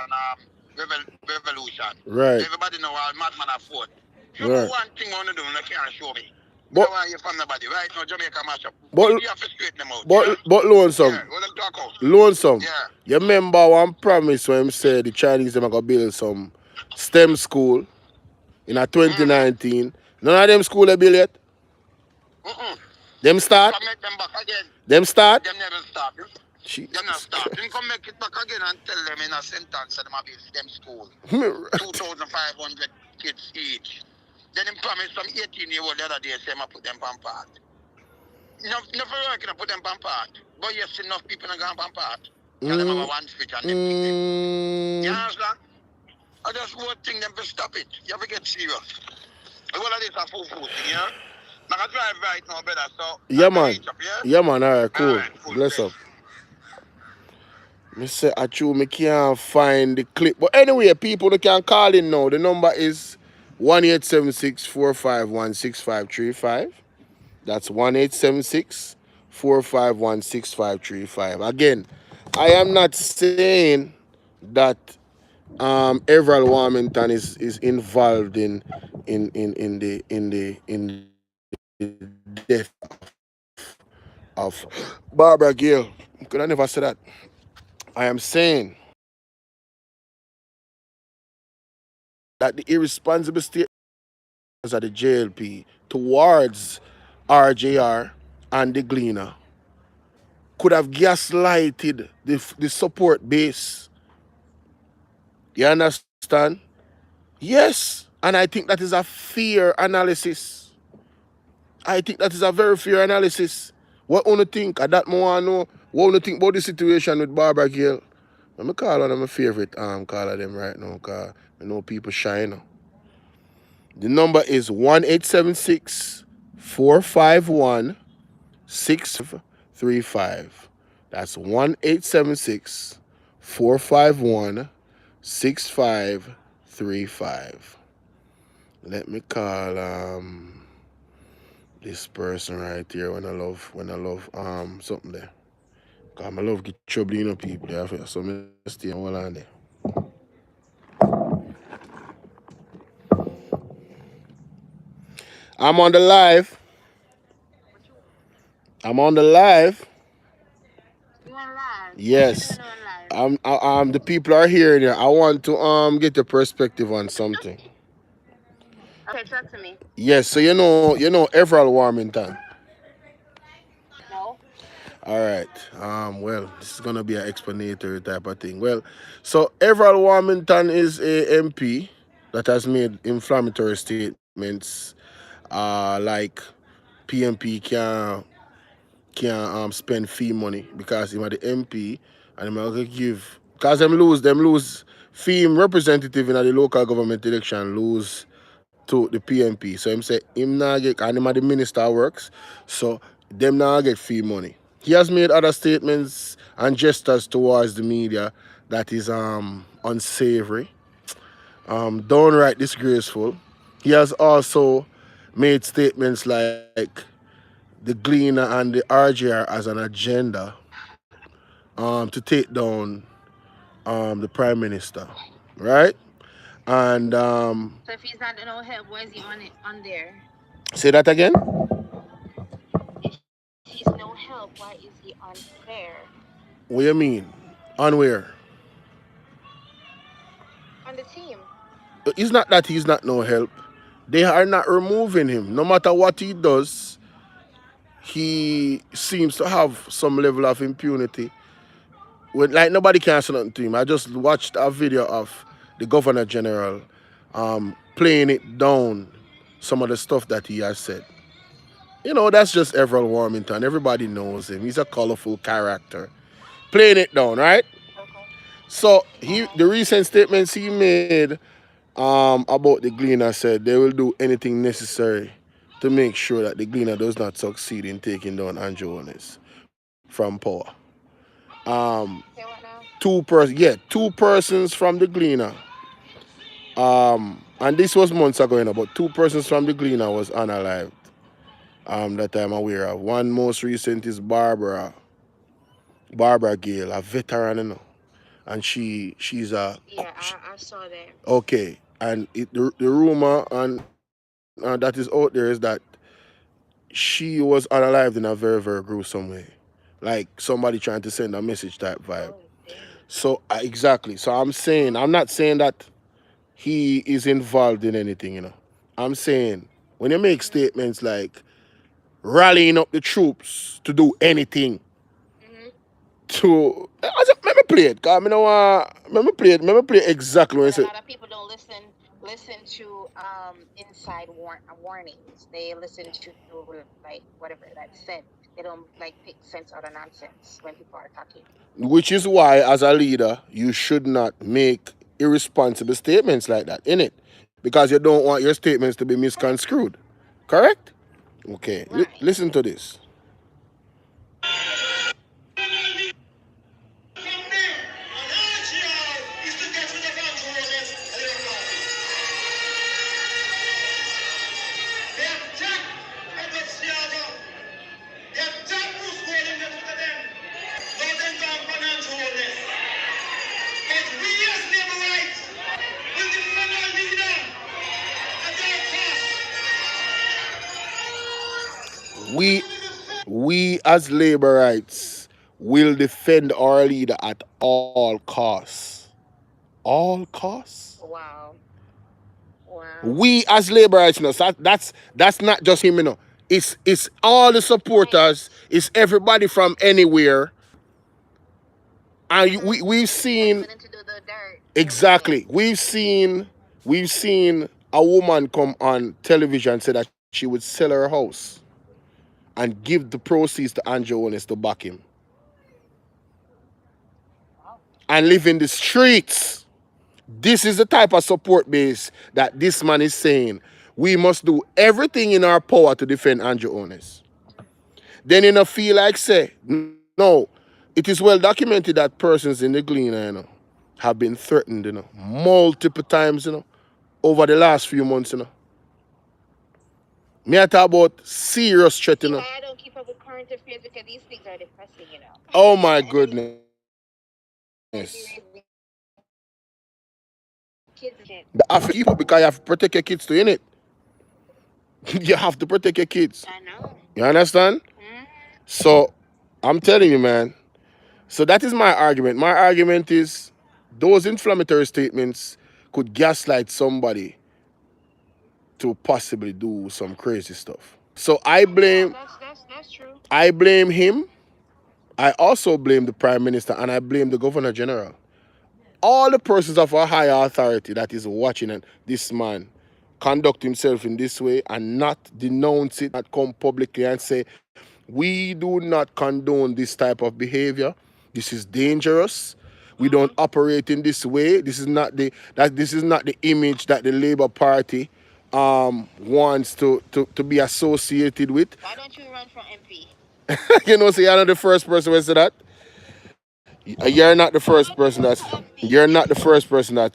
revolution. Right. Everybody know how madman afford. Show me Right. one thing I want to do, and they can't show me. But I want you from nobody. Right now, Jamaica mashup. but You have to straighten them out. Yeah? but lonesome. Yeah, well, them talk out. Lonesome. Yeah. You remember one promise when him said the Chinese them are gonna build some STEM school in a 2019. None of them school they build yet. Them start. Come make them back again. Them start. Them never start. Jesus Them not start. Christ. You can make it back again and tell them in a sentence that them have built them school. Right. 2,500 kids each. Then him promise some 18-year-old the other day say I put them on part. Never working to put them on part. But yes, enough people are going on part. Tell them have one switch and them thing them. You understand? I just want thing them to stop it. You have to get serious. All of this are full thing, yeah? I can drive right now, brother, so Yeah, I can man. reach up, yeah? Yeah, man. All right, cool. Alright, cool. Bless up. Me say, I true, me can't find the clip. But anyway, people that can call in now. The number is 1-876-451-6535. That's 1-876-451-6535. Again, I am not saying that Everald Warmington is involved in the death of Barbara Gail. Could I never say that? I am saying that the irresponsible statements of the JLP towards RJR and the Gleaner could have gaslighted the support base. You understand? Yes. And I think that is a fair analysis. I think that is a very fair analysis. What you think? That more I know. What do you think about the situation with Barbara Gail? Let me call one of my favorite caller them right now, cause I know people shy now. The number is 1-876-451-6535. That's 1-876-451-6535. Let me call this person right here when I love something there. Cause I love get trouble, people there. So I stay and hold on there. I'm on the live. I'm on the live. You want live? What you Yes. doing on live? The people are here. I want to get your perspective on something. Okay, talk to me. Yes, so you know Everall Warmington. No. All right. Well, this is gonna be an explanatory type of thing. Well, so Everall Warmington is a MP that has made inflammatory statements. Like PMP can spend fee money because him are the MP and him are gonna give because them lose fee representative in the local government election lose to the PMP. So him say him not get and him are the minister of works, so them not get fee money. He has made other statements and gestures towards the media that is unsavory, downright disgraceful. He has also made statements like the Gleaner and the RGR as an agenda to take down the Prime Minister, right? And So if he's not no help, why is he on it on there? say that again. If he's no help, why is he on there? What you mean? On where? On the team. It's not that he's not no help. They are not removing him. No matter what he does, he seems to have some level of impunity. Like nobody can say nothing to him. I just watched a video of the Governor General playing it down some of the stuff that he has said. That's just Everett Warmington. Everybody knows him. He's a colorful character. Playing it down, right? Okay. So Uh-huh. the recent statements he made about the Gleaner said they will do anything necessary to make sure that the Gleaner does not succeed in taking down Andrew Holness from power. Um, Say what now? two persons from the Gleaner. And this was months ago, but two persons from the Gleaner was unalived. That I'm aware of. One most recent is Barbara Gail, a veteran, and she's a Yeah, I saw that. okay. And the rumor and that is out there is that she was unalived in a very very gruesome way, like somebody trying to send a message type vibe. Oh, damn. So exactly. So I'm not saying that he is involved in anything. I'm saying when you make Mhm. statements like rallying up the troops to do anything Mhm. let me play it. Cause let me play exactly when I But a say lot of people don't listen to inside warnings. They listen to like whatever that's said. They don't like pick sense out of nonsense when people are talking. which is why as a leader you should not make irresponsible statements like that in it because you don't want your statements to be misconstrued. Correct? Okay. Right. Listen to this. We we as labor rights will defend our leader at all costs. All costs? Wow. Wow. We as labor rights, so that's not just him, It's all the supporters, Right. it's everybody from anywhere. And Mhm. we've That's seen willing to do the dirt. Everything. exactly. We've seen a woman come on television and say that she would sell her house and give the proceeds to Andrew Holness to back him. and live in the streets. This is the type of support base that this man is saying. We must do everything in our power to defend Andrew Onis. Then you know feel like say, no, it is well documented that persons in the Gleaner, have been threatened, multiple times, over the last few months. Me I talk about serious threat, See why I don't keep up with current affairs because these things are depressing. Oh my goodness. Kids and The have to keep up because you have to protect your kids too, innit? You have to protect your kids. I know. You understand? So I'm telling you, man. So that is my argument. My argument is those inflammatory statements could gaslight somebody to possibly do some crazy stuff. So That's true. I blame him. I also blame the Prime Minister and I blame the Governor General. All the persons of a higher authority that is watching this man conduct himself in this way and not denounce it, not come publicly and say, we do not condone this type of behavior. This is dangerous. We don't operate in this way. This is not the image that the Labour Party wants to be associated with. Why don't you run for MP? So you're not the first person who said that. You're not the first person that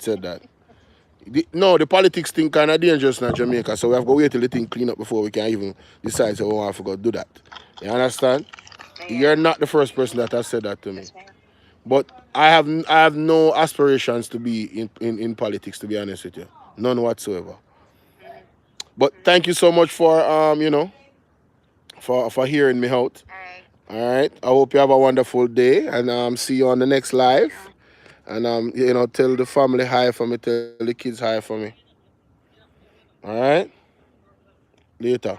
said that. No, the politics thing kind of dangerous in Jamaica, so we have to wait till the thing clean up before we can even decide so we want to go do that. You understand? You're not the first person that has said that to me. But I have no aspirations to be in politics, to be honest with you. None whatsoever. But thank you so much for for hearing me out. All right. I hope you have a wonderful day and see you on the next live. And tell the family hi for me, tell the kids hi for me. All right? Later.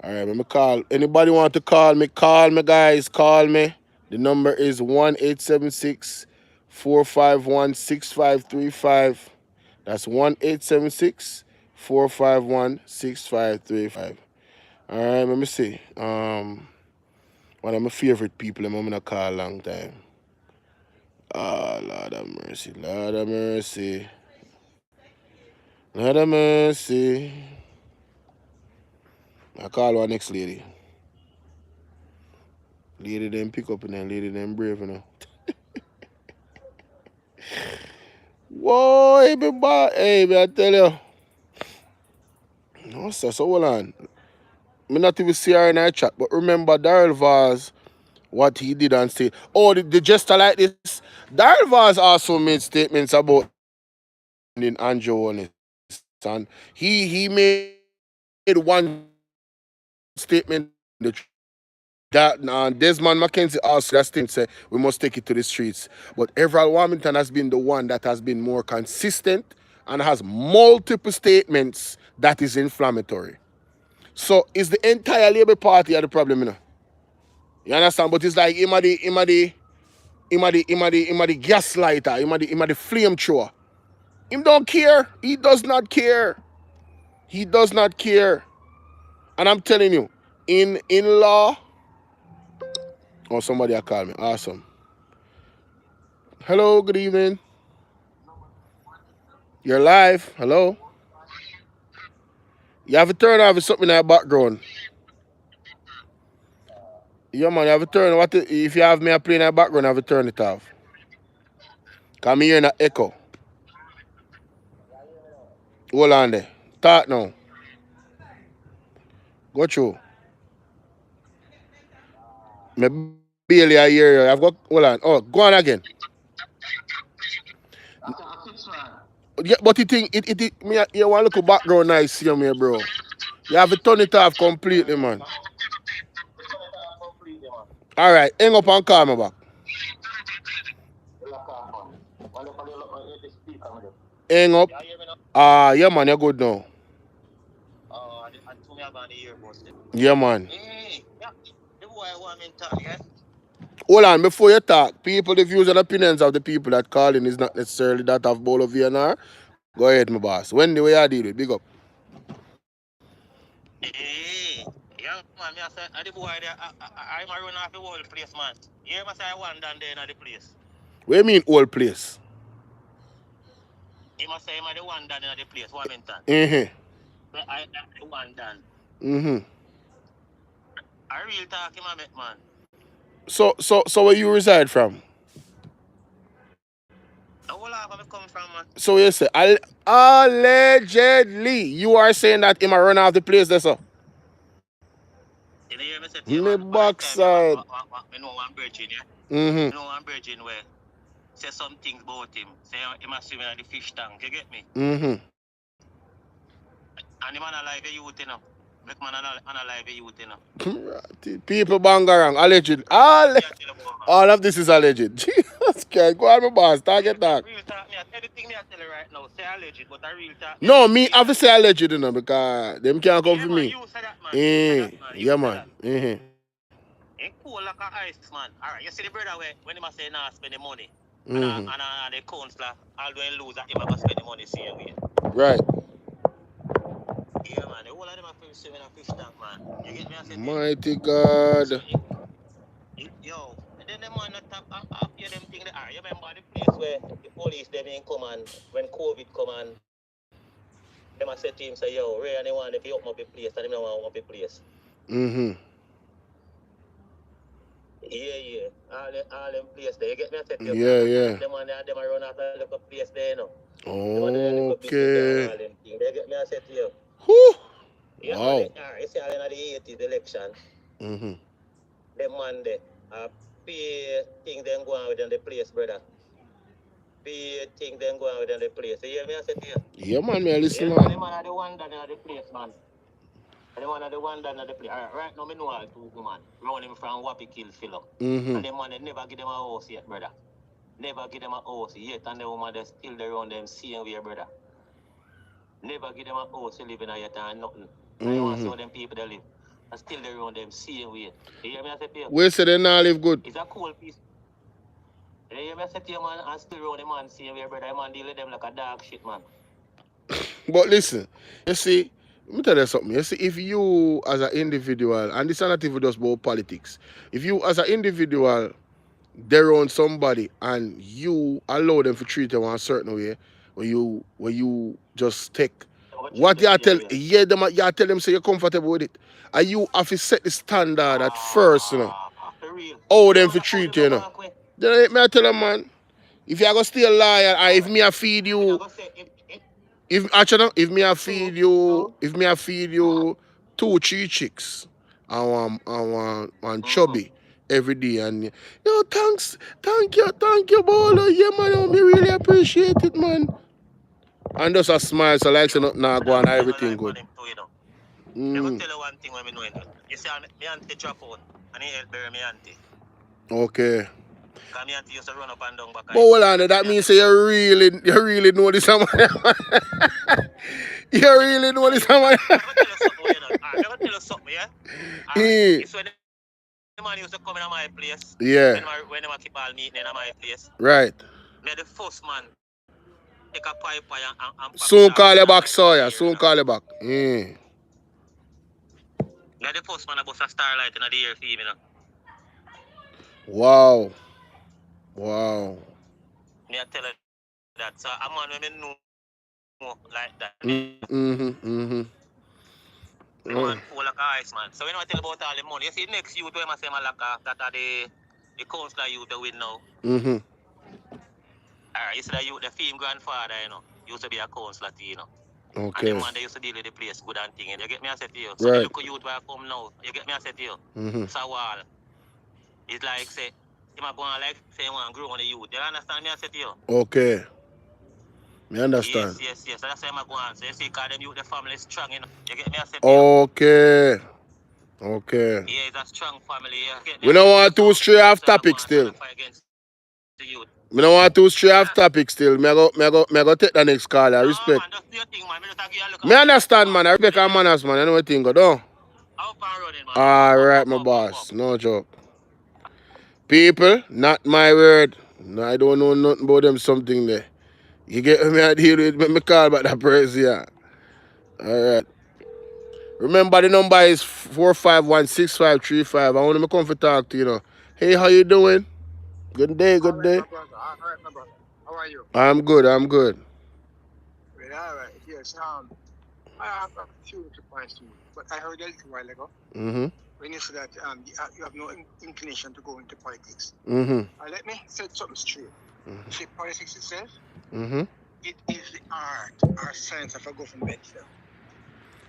All right, let me call. Anybody want to call me? Call me, guys. Call me. The number is 1-876-451-6535. That's 1-876-451-6535. All right, let me see. One of my favorite people I'm gonna call a long time. Oh, Lord have mercy. Lord have mercy. Lord have mercy. I call our next lady. Lady them pick up and then lady them brave, Whoa, hey, hey, I tell you. No, sir, so hold on. Me not even see her in our chat, but remember Daryl Vaz, what he did and say. Oh, the gesture like this. Daryl Vaz also made statements about in Andrew Honest. And he made one statement the that Desmond McKenzie also that statement say we must take it to the streets. But Everald Warmington has been the one that has been more consistent and has multiple statements that is inflammatory. So is the entire Labour Party at the problem, You understand? But it's like him a the gaslighter, him a the flamethrower. Him don't care. He does not care. He does not care. And I'm telling you, in law, oh somebody a call me. Awesome. Hello, good evening. You're live. Hello. You have to turn off something in the background. Yeah, man, you have to turn if you have me a play in the background, you have to turn it off. Come here in the echo. Hold on there. Talk now. Go through. Me barely I hear you. I've got hold on. Oh, go on again. Yeah, but the thing, you want to look at background nice here, me, bro. You have to turn it off completely, man. All right, hang up and call me back. Hang up. Yeah, man, you're good now. Yeah, man. Hold on, before you talk, people, the views and opinions of the people that call in is not necessarily that of Bolo V&R. Go ahead, my boss. When the way I deal with, big up. Hey, yeah, man, me say, the boy there, I'm a run off the whole place, man. You ever say I want down there in the place? What do you mean old place? He must say I'm the one down in the place, Warmington. I am the one down. I real talk him a make, man. So where you reside from? Where I come from, man? So you say allegedly you are saying that him a run off the place there, sir? You know, hear me say to you, Me man, backside. I know one virgin, yeah? I know one virgin where say some things about him. Say he must swim in the fish tank, you get me? And the man alive a youth, you know. Make man alive a youth, you know. People bangarang, alleged. All of this is alleged. Jesus Christ, go on, my boss, target that. Real talk, me, everything me I tell you right now, say alleged, but I real talk. No, me have to say alleged, you know, because them can't come for me. You say that, man. You say that, man. Yeah, man. Ain't cool like a ice, man. Alright, you see the brother where when he must say nah spend the money. And the counselor, although he lose, he must spend the money same way. Right. Yeah, man. The whole of them are swimming in a fish tank, man. You get me? I said, mighty God. So, yo, and then the man that top hear them thing. You remember the place where the police them in come and when COVID come and them I said to him say, yo, Ray and they want to open up the place and them don't want to open up the place. Yeah. All them place there. You get me? I said to you, Yeah. Them run out of the place there, you know. Okay. All them things. You get me? I said to you. Whew. Yeah, Wow. man, you see all in the 80s election. Them man there pay things them go on within the place, brother. Pay things them go on within the place. You hear me? I said to you. Yeah, man, me listen, Yeah, man. the man are the one that in the place, man. The man are the one that in the place. Right now, I know all two man. Round him from Wappy Kill Philo. And the man, they never give them a house yet, brother. Never give them a house yet. And the woman, they still around them same way, brother. Never give them a house to live in yet and nothing. And you want to see how them people they live. And still they around them same way. You hear me? I say to you. We say they not live good. It's a cool piece. You hear me? I say to you, man, and still around the man same way, brother. The man deal with them like a dog shit, man. But listen, you see, let me tell you something. You see, if you as an individual, and this is not even just about politics, if you as an individual, they're on somebody and you allow them to treat them one certain way, where you just take what you tell, you tell them say you're comfortable with it. And you have to set the standard at first, you know. How them to treat you, you know. Then me I tell them, man, if you are gonna stay loyal, or if me I feed you, if me I feed you 2-3 chicks and one chubby every day, and yo, thank you, Bolo. Yeah, man, me really appreciate it, man. And just a smile, so like say nothing now go on, everything good. Let me tell you one thing when I know it. You see, my auntie drop out, and he help bury my auntie. Okay. Because my auntie used to run up and down back. But hold on, that means say you really know this man. You really know this man. I'm going to tell you something, yeah? It's when the man used to come in my place. Yeah. When they keep all meeting in my place. Right. Me the first man take a pipe and soon call you back, Sawyer. Soon call you back. Me the first man I bust a starlight in the air for him, you know. Wow. Me I tell you that. So a man when me know like that. The man full like ice, man. So when I tell about all the money, you see next youth when I say Malaka, that are the counselor youth that win now. Alright, you see that youth, the film grandfather, you know, used to be a counselor to you know. Okay. And the man they used to deal with the place good and thing. You get me I say to you. So the local youth where I come now, you get me I say to you. It's a wall. It's like say, him a go on like say he want to grow on the youth. You understand me I say to you? Okay. Me understand. Yes. So that's why I'm going. So you see, because them youth, the family is strong, you know. You get me? I say, Okay. Yeah, it's a strong family. We don't want to stray off topic still. We don't want to stray off topic still. Me go take the next call. I respect. Man, just do your thing, man. Me understand, man. I respect our manners, man. I know what thing go down. Alright, my boss. No joke. People, not my word. No, I don't know nothing about them something there. You get me? I deal with me call back that person, yeah. Alright. Remember the number is 4516535. I want to come for talk to you know. Hey, how you doing? Good day, All good right, day. my brother. All right, my brother. How are you? I'm good, I'm good. Well, all right. Yes. I have a few little points to you, but I heard a little while ago Mm-hmm. when you said that you have no inclination to go into politics. Mm-hmm. Let me set something straight. You see, politics itself, Mm-hmm. it is the art or science of a government. You know.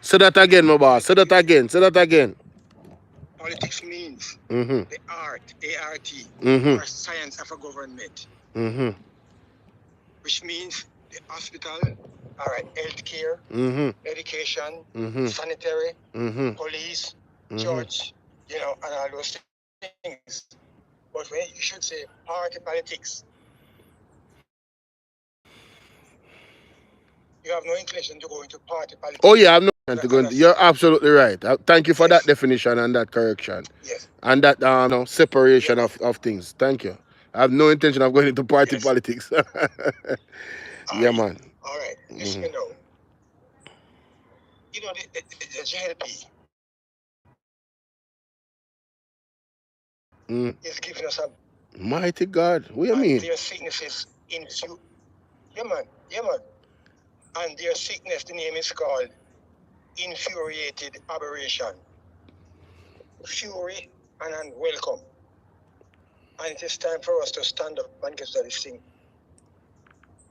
Say that again, my boss. Say Politics that means again. Say that again. politics means Mm-hmm. the art, A-R-T, Mm-hmm. or science of a government, Mm-hmm. which means the hospital, all right, healthcare, Mm-hmm. education, Mm-hmm. sanitary, Mm-hmm. police, Mm-hmm. church, and all those things. But when you should say party politics, you have no inclination to go into party Oh politics. yeah, I'm not to And go into. that's You're absolutely right. Thank you for that yes, definition and that correction. yes, And that yeah, separation man, of things. Thank you. I have no intention of going into party yes. politics. All Yeah, right, man. all right. Listen, Mm-hmm. the JLP Mm. is giving us a Mighty God. What do you and mean? their sicknesses in few. Yeah, man. And their sickness, the name is called infuriated aberration, fury and unwelcome. And it is time for us to stand up and get to this thing.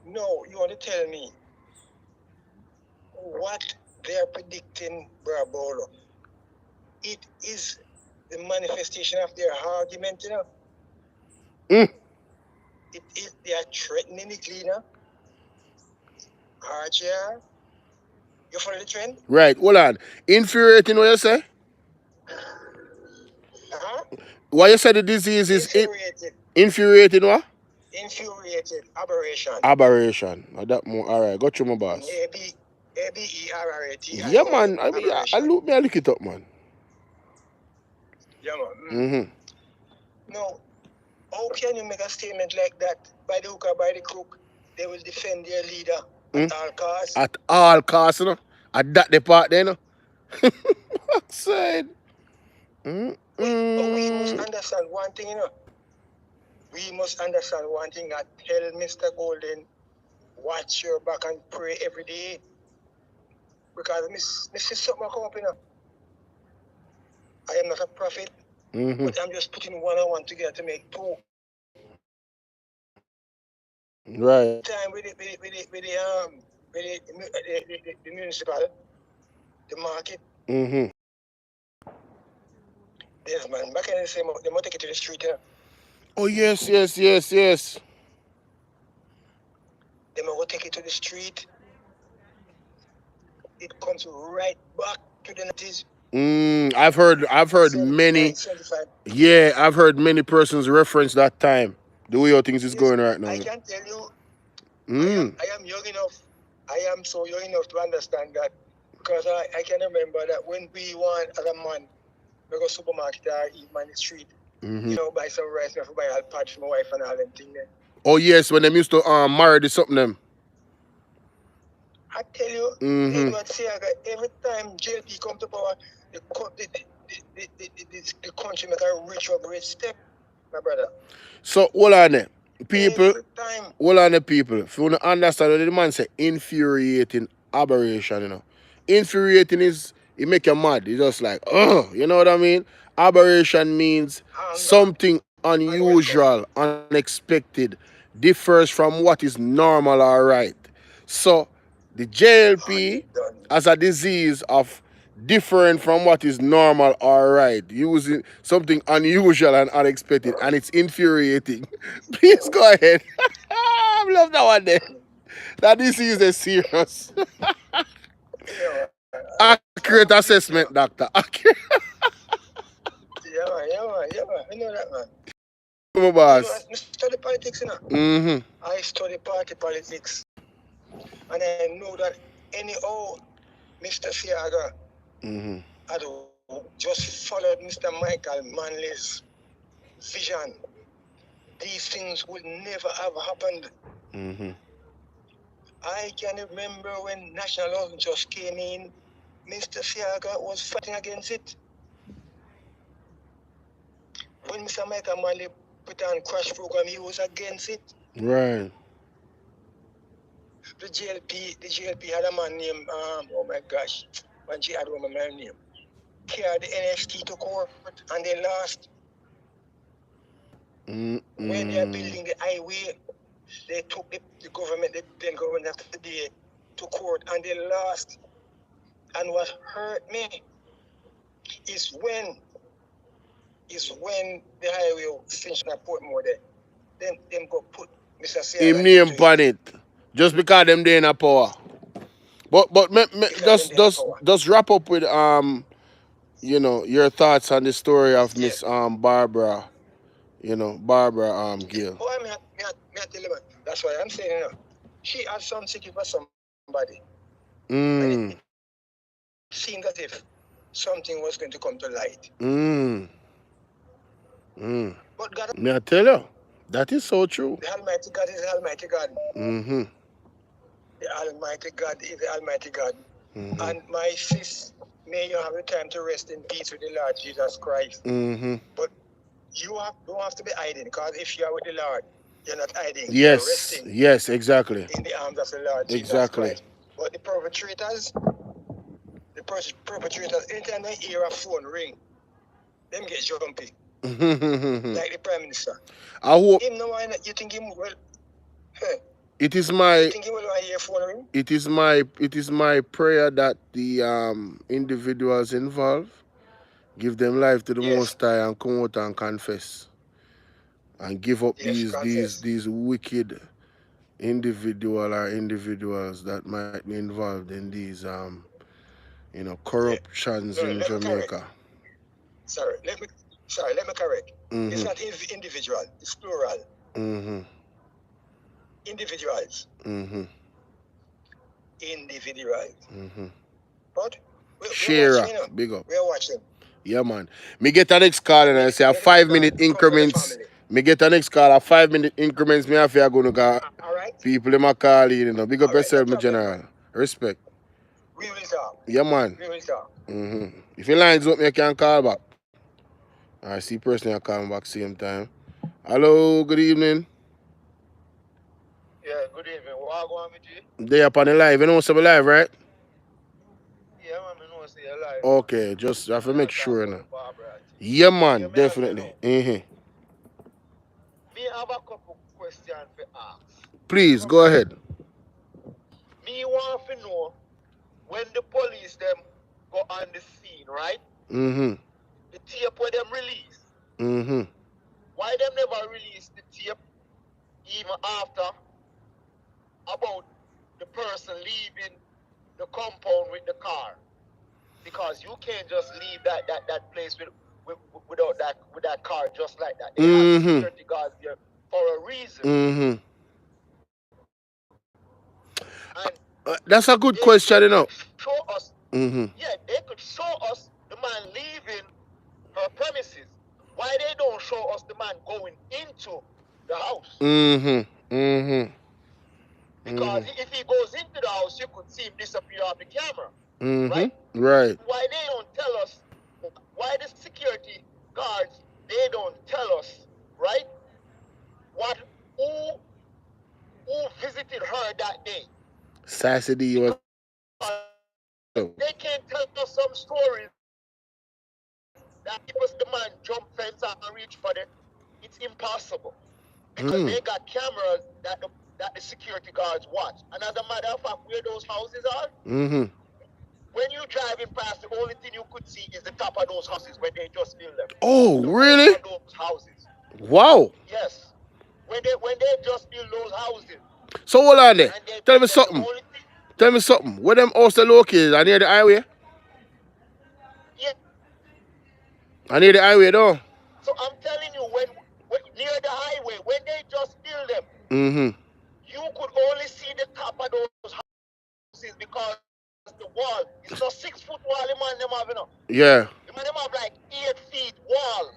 No, you want to tell me what they are predicting, Bolo? It is the manifestation of their argument, Mm. It is they are threatening it, RJR. You follow the trend? Right. Hold on. Infuriating. What you say? Uh-huh. What you say? The disease is Infuriated, infuriating. What? infuriated aberration. Aberration. That more. All right. Got you, my boss. Yeah, ABERRATION, man. I mean, aberration. I look it up, man. Yeah, man. Mm-hmm. No, how can you make a statement like that? By the hook or by the crook, they will defend their leader at all costs. At all costs, At that depart, then, Said. But we must Mm-mm. understand one thing, We must understand one thing. I tell Mr. Golden, watch your back and pray every day. Because Miss something come up, I am not a prophet, Mm-hmm. but I'm just putting one and one together to make two. Right. Time with the municipal, the market. Mm-hmm. Yes, man. Back in the same, they might take it to the street, Oh yes, yes, yes, yes. They might take it to the street. It comes right back to the 90s. I've heard 79, many. 75. Yeah, I've heard many persons reference that time. The way how things is Yes, going right now. I can tell you, Mm. I am young enough. I am so young enough to understand that because I can remember that when we want as a man, we go supermarket or eat man in the street, buy some rice, and buy a patch for my wife and all them things there. Oh yes, when them used to marry the something them. I tell you, Mm-hmm. Edward Seaga, every time JLP come to power, the country make a rich or great step, my brother. So hold on there. People, Every time. hold on the people. If you want to understand what the man say, infuriating aberration, Infuriating is it make you mad. It's just like, oh, you know what I mean? Aberration means Anger, something unwelcome. unusual, unexpected, differs from what is normal or right. So the Oh, you JLP done. as a disease of different from what is normal or right, using something unusual and unexpected, and it's infuriating. Please go ahead. I love that one there. That disease is serious. Yeah, Accurate assessment, doctor. Accurate. yeah, man. I know that, man. My boss. I study politics, Mm-hmm. I study party politics. And I know that anyhow, Mr. Siaga had just followed Mr. Michael Manley's vision. These things would never have happened. Mm-hmm. I can remember when nationalism just came in, Mr. Fiaga was fighting against it. When Mr. Michael Manley put on crash program, he was against it. Right. The GLP had a man named, oh my gosh, when she had a man name, carried the NXT to court and they lost. When they are building the highway, they took the government, the then government of the day, to court and they lost. And what hurt me is when the highway finished at Portmore there, then them go put Mr. Him Siaga name into pan it. it. Just because them they in a power. But Because them they have power. just wrap up with you know, your thoughts on the story of Yeah. Miss Barbara, you know, Barbara Gail. Boy, me tell you, man, that's why I'm saying, you know, she had some city for somebody. And it seemed as if something was going to come to light. But God, May I tell you, that is so true. the Almighty God is the Almighty God. The Almighty God is the Almighty God. And my sis, may you have the time to rest in peace with the Lord Jesus Christ. But you don't have to be hiding, because if you are with the Lord, you're not hiding. You're Yes, resting yes, exactly. in the arms of the Lord Jesus Exactly. Christ. But the perpetrators, anytime they hear a phone ring, them get jumpy. Like the Prime Minister. I hope Him no one, you think him well? it is You my think he will hear phone ring? it is my prayer that the individuals involved give them life to the Yes. Most High and come out and confess and give up Yes, these wicked individuals that might be involved in these you know, corruptions in let me correct. Jamaica. Let me correct. It's not individual, it's plural. Individuals. Individuals. But we're watching, you know. Big up. We're watching. Yeah, man. Me get an next call and I say a 5-minute increments. Me get an next call a 5-minute increments. Me have to go to go. All right. People in my call, you know. Big up All right, yourself, no my problem, general. man. Respect. We will talk. Yeah, man. We will talk. If your line's open, you can call back. I see person you call back same time. Hello, good evening. Yeah, good evening. What going with you? They up on the live. You know what's up live, right? Yeah, man, I know see you live. Okay, just have to make sure now. Barbara. Yeah, man, Yeah, definitely. me have a couple questions to ask. Please, go ahead. Me want to know when the police them go on the scene, right? The tape where them release. Why them never release the tape even after about the person leaving the compound with the car? Because you can't just leave that place without that car just like that. They have security guards there for a reason. And That's a good question, you know. show us, yeah, they could show us the man leaving her premises. Why they don't show us the man going into the house? Because if he goes into the house, you could see him disappear off the camera, right? Right. Why they don't tell us? Why the security guards they don't tell us, right? Who visited her that day? Sassy was. They can't tell us some stories that because the man jump fence and reach for them. It's impossible because they got cameras that the security guards watch. And as a matter of fact, where those houses are, when you driving past, the only thing you could see is the top of those houses when they just build them. Oh, really? Those houses. Wow. Yes. When they just build those houses. So hold on there. Tell me something. Tell me something. Where them houses located? Are near the highway? Yeah. I near the highway though. So I'm telling you, when near the highway, when they just build them, you could only see the top of those houses because the wall is not 6-foot wall. The man them have, you know. Yeah. The man them have like 8 feet walls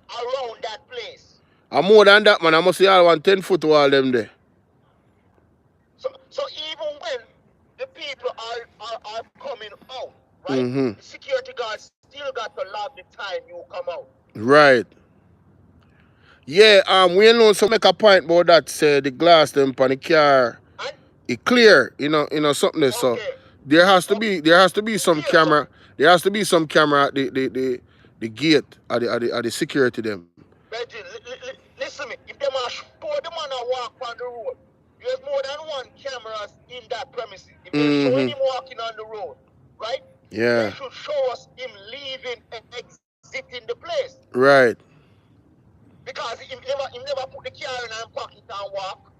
around that place. And more than that, man, I must see all 10-foot wall them there. So even when the people are coming out, right? The security guards still got to log the time you come out. Right. Yeah, we know some make a point about that, say the glass them on the car And it clear, something there. So okay, there has to be some clear. So camera. There has to be some camera at the gate at the security them. Reggie, listen me. If them are show the man a walk on the road, there's more than one cameras in that premises. If they're showing him walking on the road, right? Yeah. They should show us him leaving and exiting the place. Right. Because he never put the car in and pocket and walk.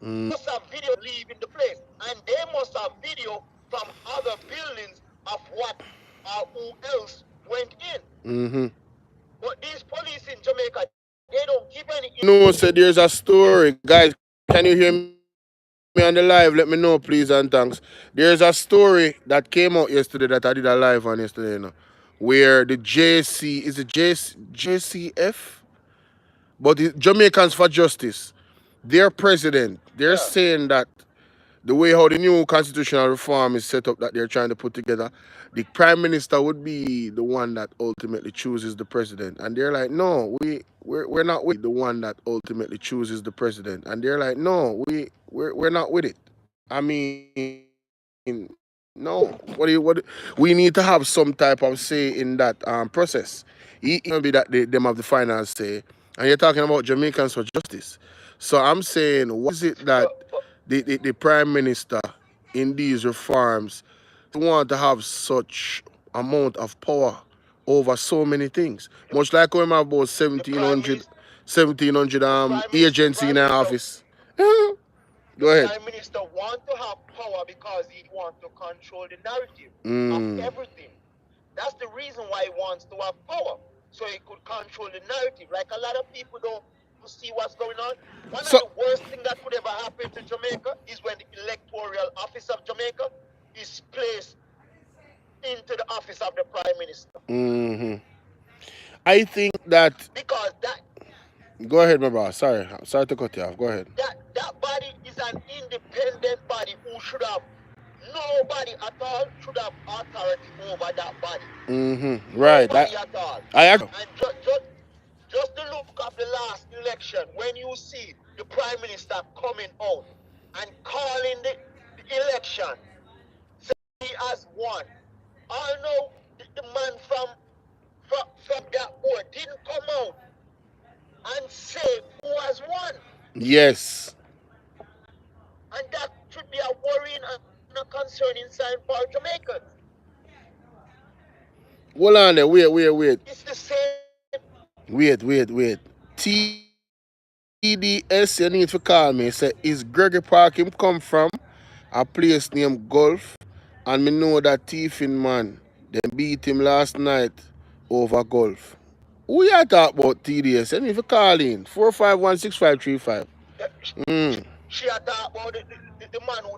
Must have video leaving the place. And they must have video from other buildings of what or who else went in. But these police in Jamaica, they don't give any No, said there's a story. Guys, can you hear me on the live? Let me know, please, and thanks. There's a story that came out yesterday that I did a live on yesterday, where the JC, is it JCF? But the Jamaicans for Justice, their president, they're saying that the way how the new constitutional reform is set up that they're trying to put together, the prime minister would be the one that ultimately chooses the president. And they're like, no, we're not with the one that ultimately chooses the president. And they're like, no, we're not with it. I mean, no. What we need to have some type of say in that process. It can be that them have the final say. And you're talking about Jamaicans for Justice. So I'm saying, what is it that the prime minister in these reforms want to have such amount of power over so many things? Much like when we have about 1700 agency in our office. Go ahead. Prime Minister want to have power because he wants to control the narrative of everything. That's the reason why he wants to have power. So he could control the narrative. Like a lot of people don't see what's going on. One of the worst things that could ever happen to Jamaica is when the electoral office of Jamaica is placed into the office of the Prime Minister. I think that... Because that... Go ahead, my brother. Sorry to cut you off. Go ahead. That body is an independent body who should have... Nobody at all should have authority over that body. Right. Nobody at all. I agree. And just the look of the last election, when you see the Prime Minister coming out and calling the election, saying he has won. Although the man from that board didn't come out and say who has won. Yes. And that should be a worrying and a concerning sign for Jamaicans. Hold on there. Wait. It's the same. Wait. TDS, you need to call me. Say, is Gregory Park him come from a place named Gulf? And me know that thiefing man, they beat him last night over Gulf. Who you talk about TDS? You need to call in. 4516535. She had talked about the man who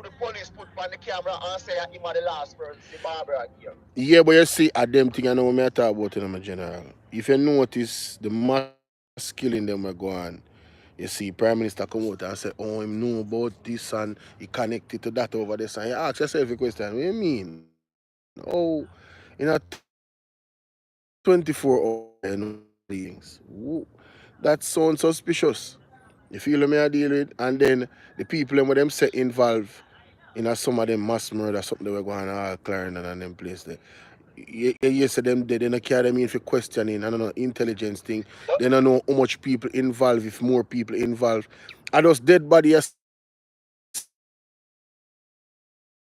the police put on the camera and say him are the last person, the Barbara Gail. Yeah, but you see, at them thing I know what I talk about in my general. If you notice the mass killing them are going, you see Prime Minister come out and say, oh, him know about this and he connected to that over there. And you ask yourself a question, what do you mean? Oh, in a 24 hours, you know things. That sounds suspicious. You feel me I deal with? And then the people with them say involved in some of them mass murder, something they were going on Clarendon and them place there. You say them they don't carry them in for questioning, I don't know, intelligence thing. They don't know how much people involved, if more people involved. I just dead body you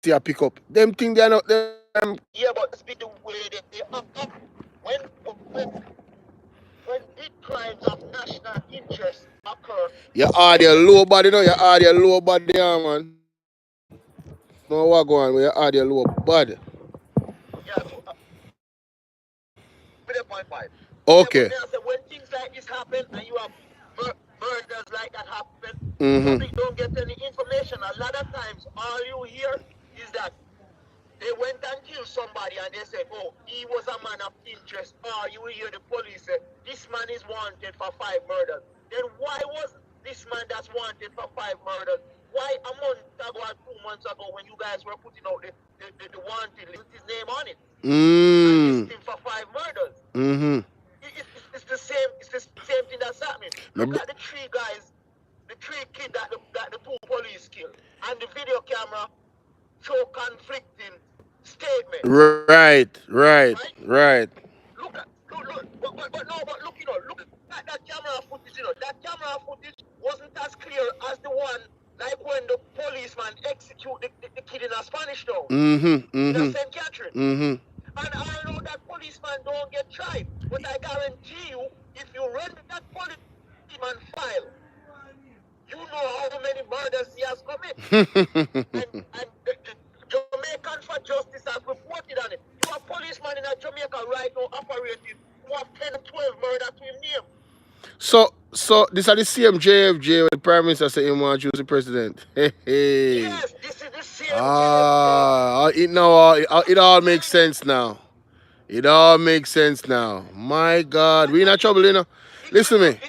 see a pick up. Them thing they are not them. Yeah, but it's been the way they are. When big crimes of national interest occur. You are the low body now, you are the low body, yeah, man. No what going on, you are the low body. Yeah, so, 3.5. Okay. Yeah, when things like this happen and you have murders like that happen, public don't get any information. A lot of times, all you hear is that they went and killed somebody and they said, oh, he was a man of interest. Or you will hear the police say, this man is wanted for 5 murders. Then why was this man that's wanted for 5 murders a month ago or 2 months ago when you guys were putting out the wanted list, his name on it. And list him for 5 murders. It's the same. It's the same thing that's happening. Look at the 3 guys, the 3 kids that the 2 police killed, and the video camera show conflicting statements. Right. Look, but look, look at that camera footage. That camera footage wasn't as clear as the one like when the policeman execute the kid in a Spanish town, in a St. Catherine. And I know that policeman don't get tried, but I guarantee you, if you run that policeman file, you know how many murders he has committed. and the Jamaican for Justice has reported on it. You have policeman in a Jamaica right now operating who have 10 and 12 murder to him name. So this are the same JFJ where the Prime Minister said he want to choose the president. Yes, this is the same JFJ. It all makes sense now. It all makes sense now. My God, we in a trouble, Listen to me.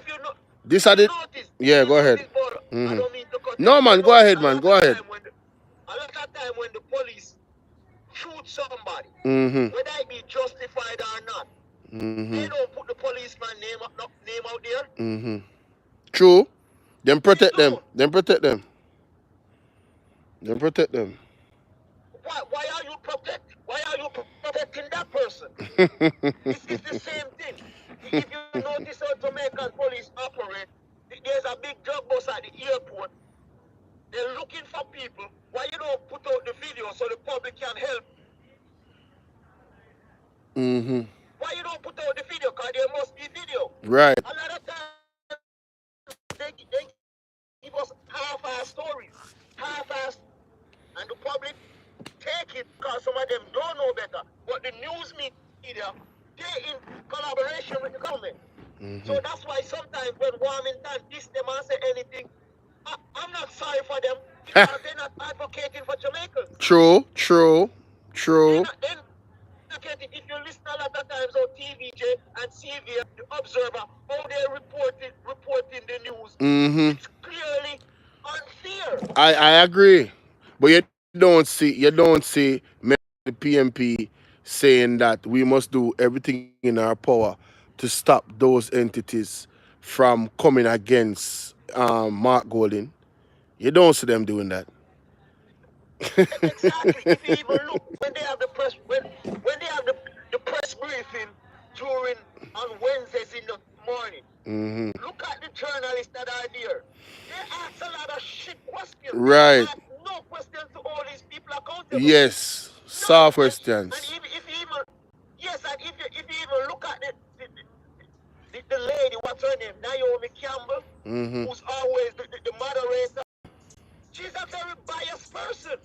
This are the... Yeah, go ahead. I don't mean to cut No, man, go ahead, man. Go ahead. A lot of time when the police shoot somebody, whether it be justified or not, they don't put the policeman name out there. True. Then protect them. Then protect them. Why are you protecting that person? It's the same thing. If you notice how Jamaican police operate, there's a big drug bus at the airport. They're looking for people. Why you don't put out the video so the public can help? Why you don't put out the video? Because there must be video. Right. A lot of times they give us half-ass stories. Half-ass. And the public take it because some of them don't know better. But the news media, they're in collaboration with the government. So that's why sometimes when Warmington diss them and say anything, I'm not sorry for them because they're not advocating for Jamaicans. True. If you listen a lot of times on TVJ and CV, the Observer, how they're reporting the news, it's clearly unfair. I agree. But you don't see many the PMP saying that we must do everything in our power to stop those entities from coming against Mark Golding. You don't see them doing that. Exactly. If you even look when they have the press when they have the press briefing during on Wednesdays in the morning, look at the journalists that are there. They ask a lot of shit questions. Right. They ask no questions to all these people accountable. Yes. Soft questions. And if you even look at the lady, what's her name, Naomi Campbell, who's always the moderator. She's a very biased person.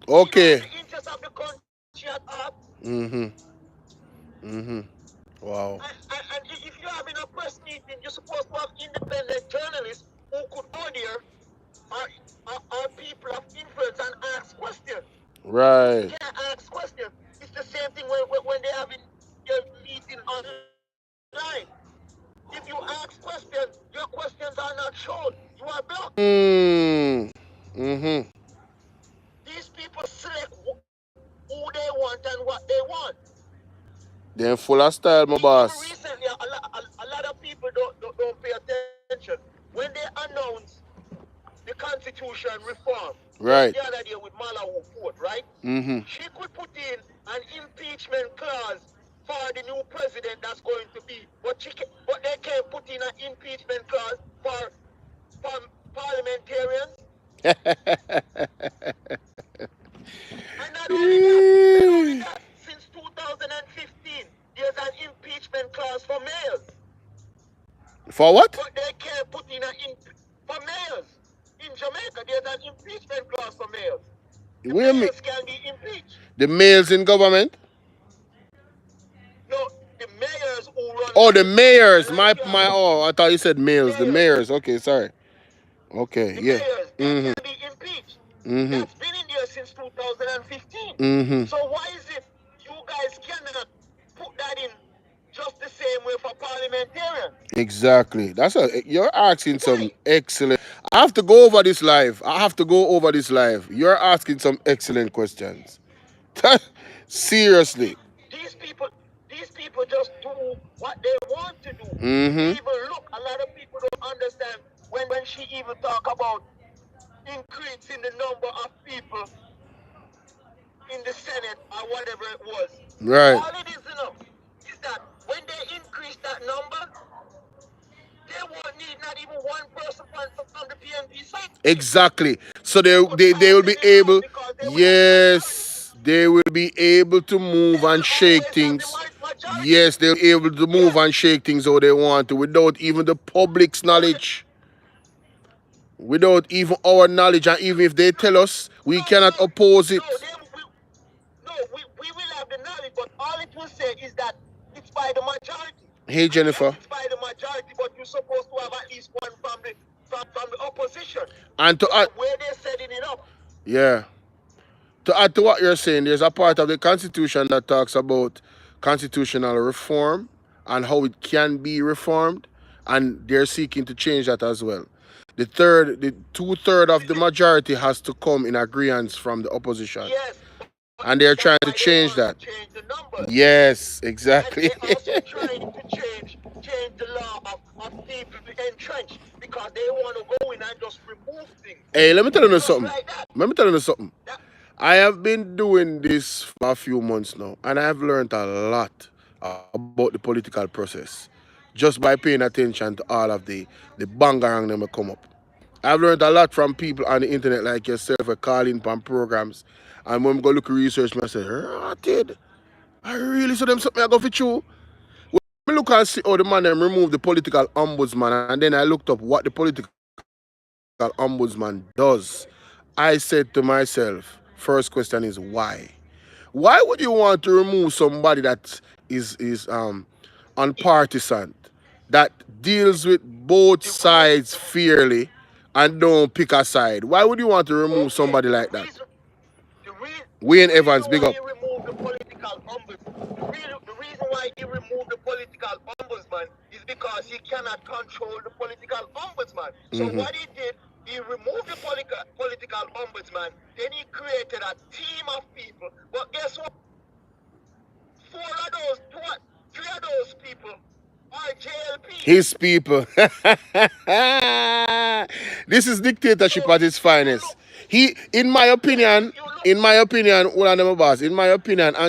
Okay. The interest of the country at heart. Wow. And if you're having a press meeting, you're supposed to have independent journalists who could go there or people of influence and ask questions. Right. You can't ask questions. It's the same thing when they're having your meeting online. If you ask questions, your questions are not shown. You are blocked. These people select who they want and what they want. They're full of style, my boss. Recently, a lot of people don't pay attention. When they announce the Constitution reform, right, the other day with Malawi Fort, right? She could put in an impeachment clause for the new president that's going to be, but they can't put in an impeachment clause for parliamentarians. And not only that, since 2015, there's an impeachment clause for mayors. For what? But they can't put in for mayors. In Jamaica, there's an impeachment clause for mayors. The mayors can be impeached. The mayors in government? No, the mayors who run. Oh, the mayors. I thought you said males. The mayors. Okay, sorry. Okay, the yeah. Mayors, they can be impeached. That's been in there since 2015. So why is it you guys cannot put that in just the same way for parliamentarians? Exactly. You're asking some excellent. I have to go over this live. I have to go over this live. You're asking some excellent questions. Seriously. These people just do what they want to do. Mm-hmm. Even look, a lot of people don't understand when she even talk about increasing the number of people in the Senate or whatever it was. Right. All it is, is that when they increase that number, they won't need not even one person from the PNP side. Exactly. So they will be able, yes, they will be able to move and shake things. Yes, they'll be able to move and shake things how they want to without even the public's knowledge. Without even our knowledge, and even if they tell us, we cannot oppose it. We will have the knowledge, but all it will say is that it's by the majority. Hey, Jennifer. It's by the majority, but you're supposed to have at least one from the opposition. And to add, where they're setting it up. Yeah. To add to what you're saying, there's a part of the Constitution that talks about constitutional reform and how it can be reformed, and they're seeking to change that as well. The 2/3 of the majority has to come in agreement from the opposition. Yes. And they're trying to change that. Change the numbers. Yes, exactly. And they're also trying to change the law of people entrenched because they want to go in and just remove things. Hey, let me tell you something. Let me tell you something. I have been doing this for a few months now, and I have learned a lot about the political process just by paying attention to all of the bangarang that come up. I've learned a lot from people on the internet like yourself who call in from programs, and when I go look at research, I say, Did I really saw them something I go for you? When I look and see how the man them remove the political ombudsman, and then I looked up what the political ombudsman does, I said to myself, first question is why? Why would you want to remove somebody that is unpartisan, that deals with both sides fairly and don't pick a side? Why would you want to remove somebody like that? Wayne Evans, big up. The reason why he removed the political ombudsman is because he cannot control the political ombudsman. So what he did, he removed the political ombudsman, then he created a team of people. But guess what? 3 of those people are JLP. His people. This is dictatorship at its finest. In my opinion, Andrew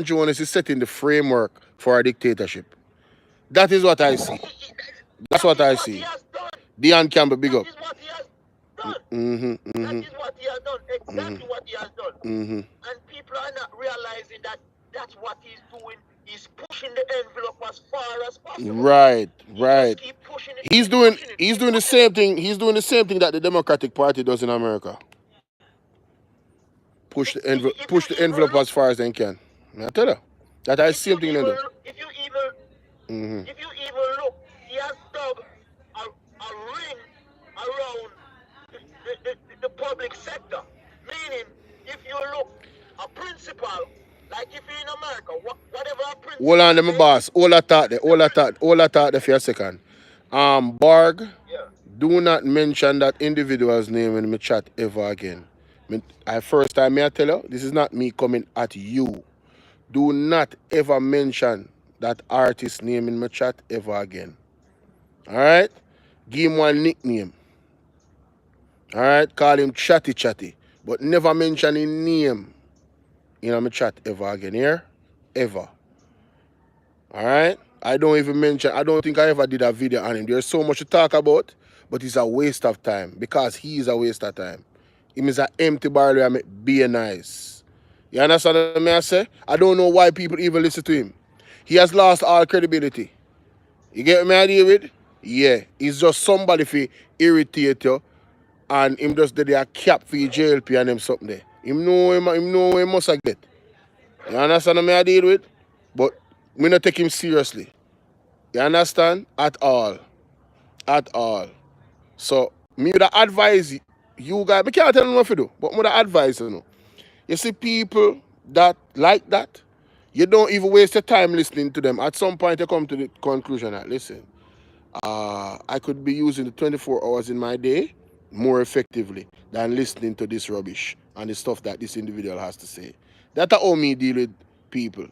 Jones is setting the framework for a dictatorship. That is what I see. That's what I see. Dion Campbell, big up. That is what he has done. That is what he has done. Exactly what he has done. And people are not realizing that that's what he's doing. He's pushing the envelope as far as possible. Right. He's doing the same thing. He's doing the same thing that the Democratic Party does in America. Push the envelope as far as they can. I tell you. That's the same thing they do. If you even look, he has dug a ring around the public sector. Meaning, if you look, a principal, like if you're in America, whatever a principal... Hold on, my boss. All I thought there for a second. Barg, do not mention that individual's name in my chat ever again. First time I tell you, this is not me coming at you. Do not ever mention that artist's name in my chat ever again. Alright? Give him one nickname. Alright? Call him Chatty. But never mention his name in my chat ever again. Here? Ever. Alright? I don't think I ever did a video on him. There's so much to talk about, but it's a waste of time because he is a waste of time. Him is an empty barrel and be nice. You understand what I say? I don't know why people even listen to him. He has lost all credibility. You get me idea with? Yeah. He's just somebody for irritate you and him just did a cap for your JLP and him something there. Him know he must get. You understand what I deal with? But me not take him seriously. You understand? At all. So me would advise you guys, I can't tell you what to do, but I would advise you. You see people that like that, you don't even waste your time listening to them. At some point you come to the conclusion that, listen, I could be using the 24 hours in my day more effectively than listening to this rubbish and the stuff that this individual has to say. That's how me deal with people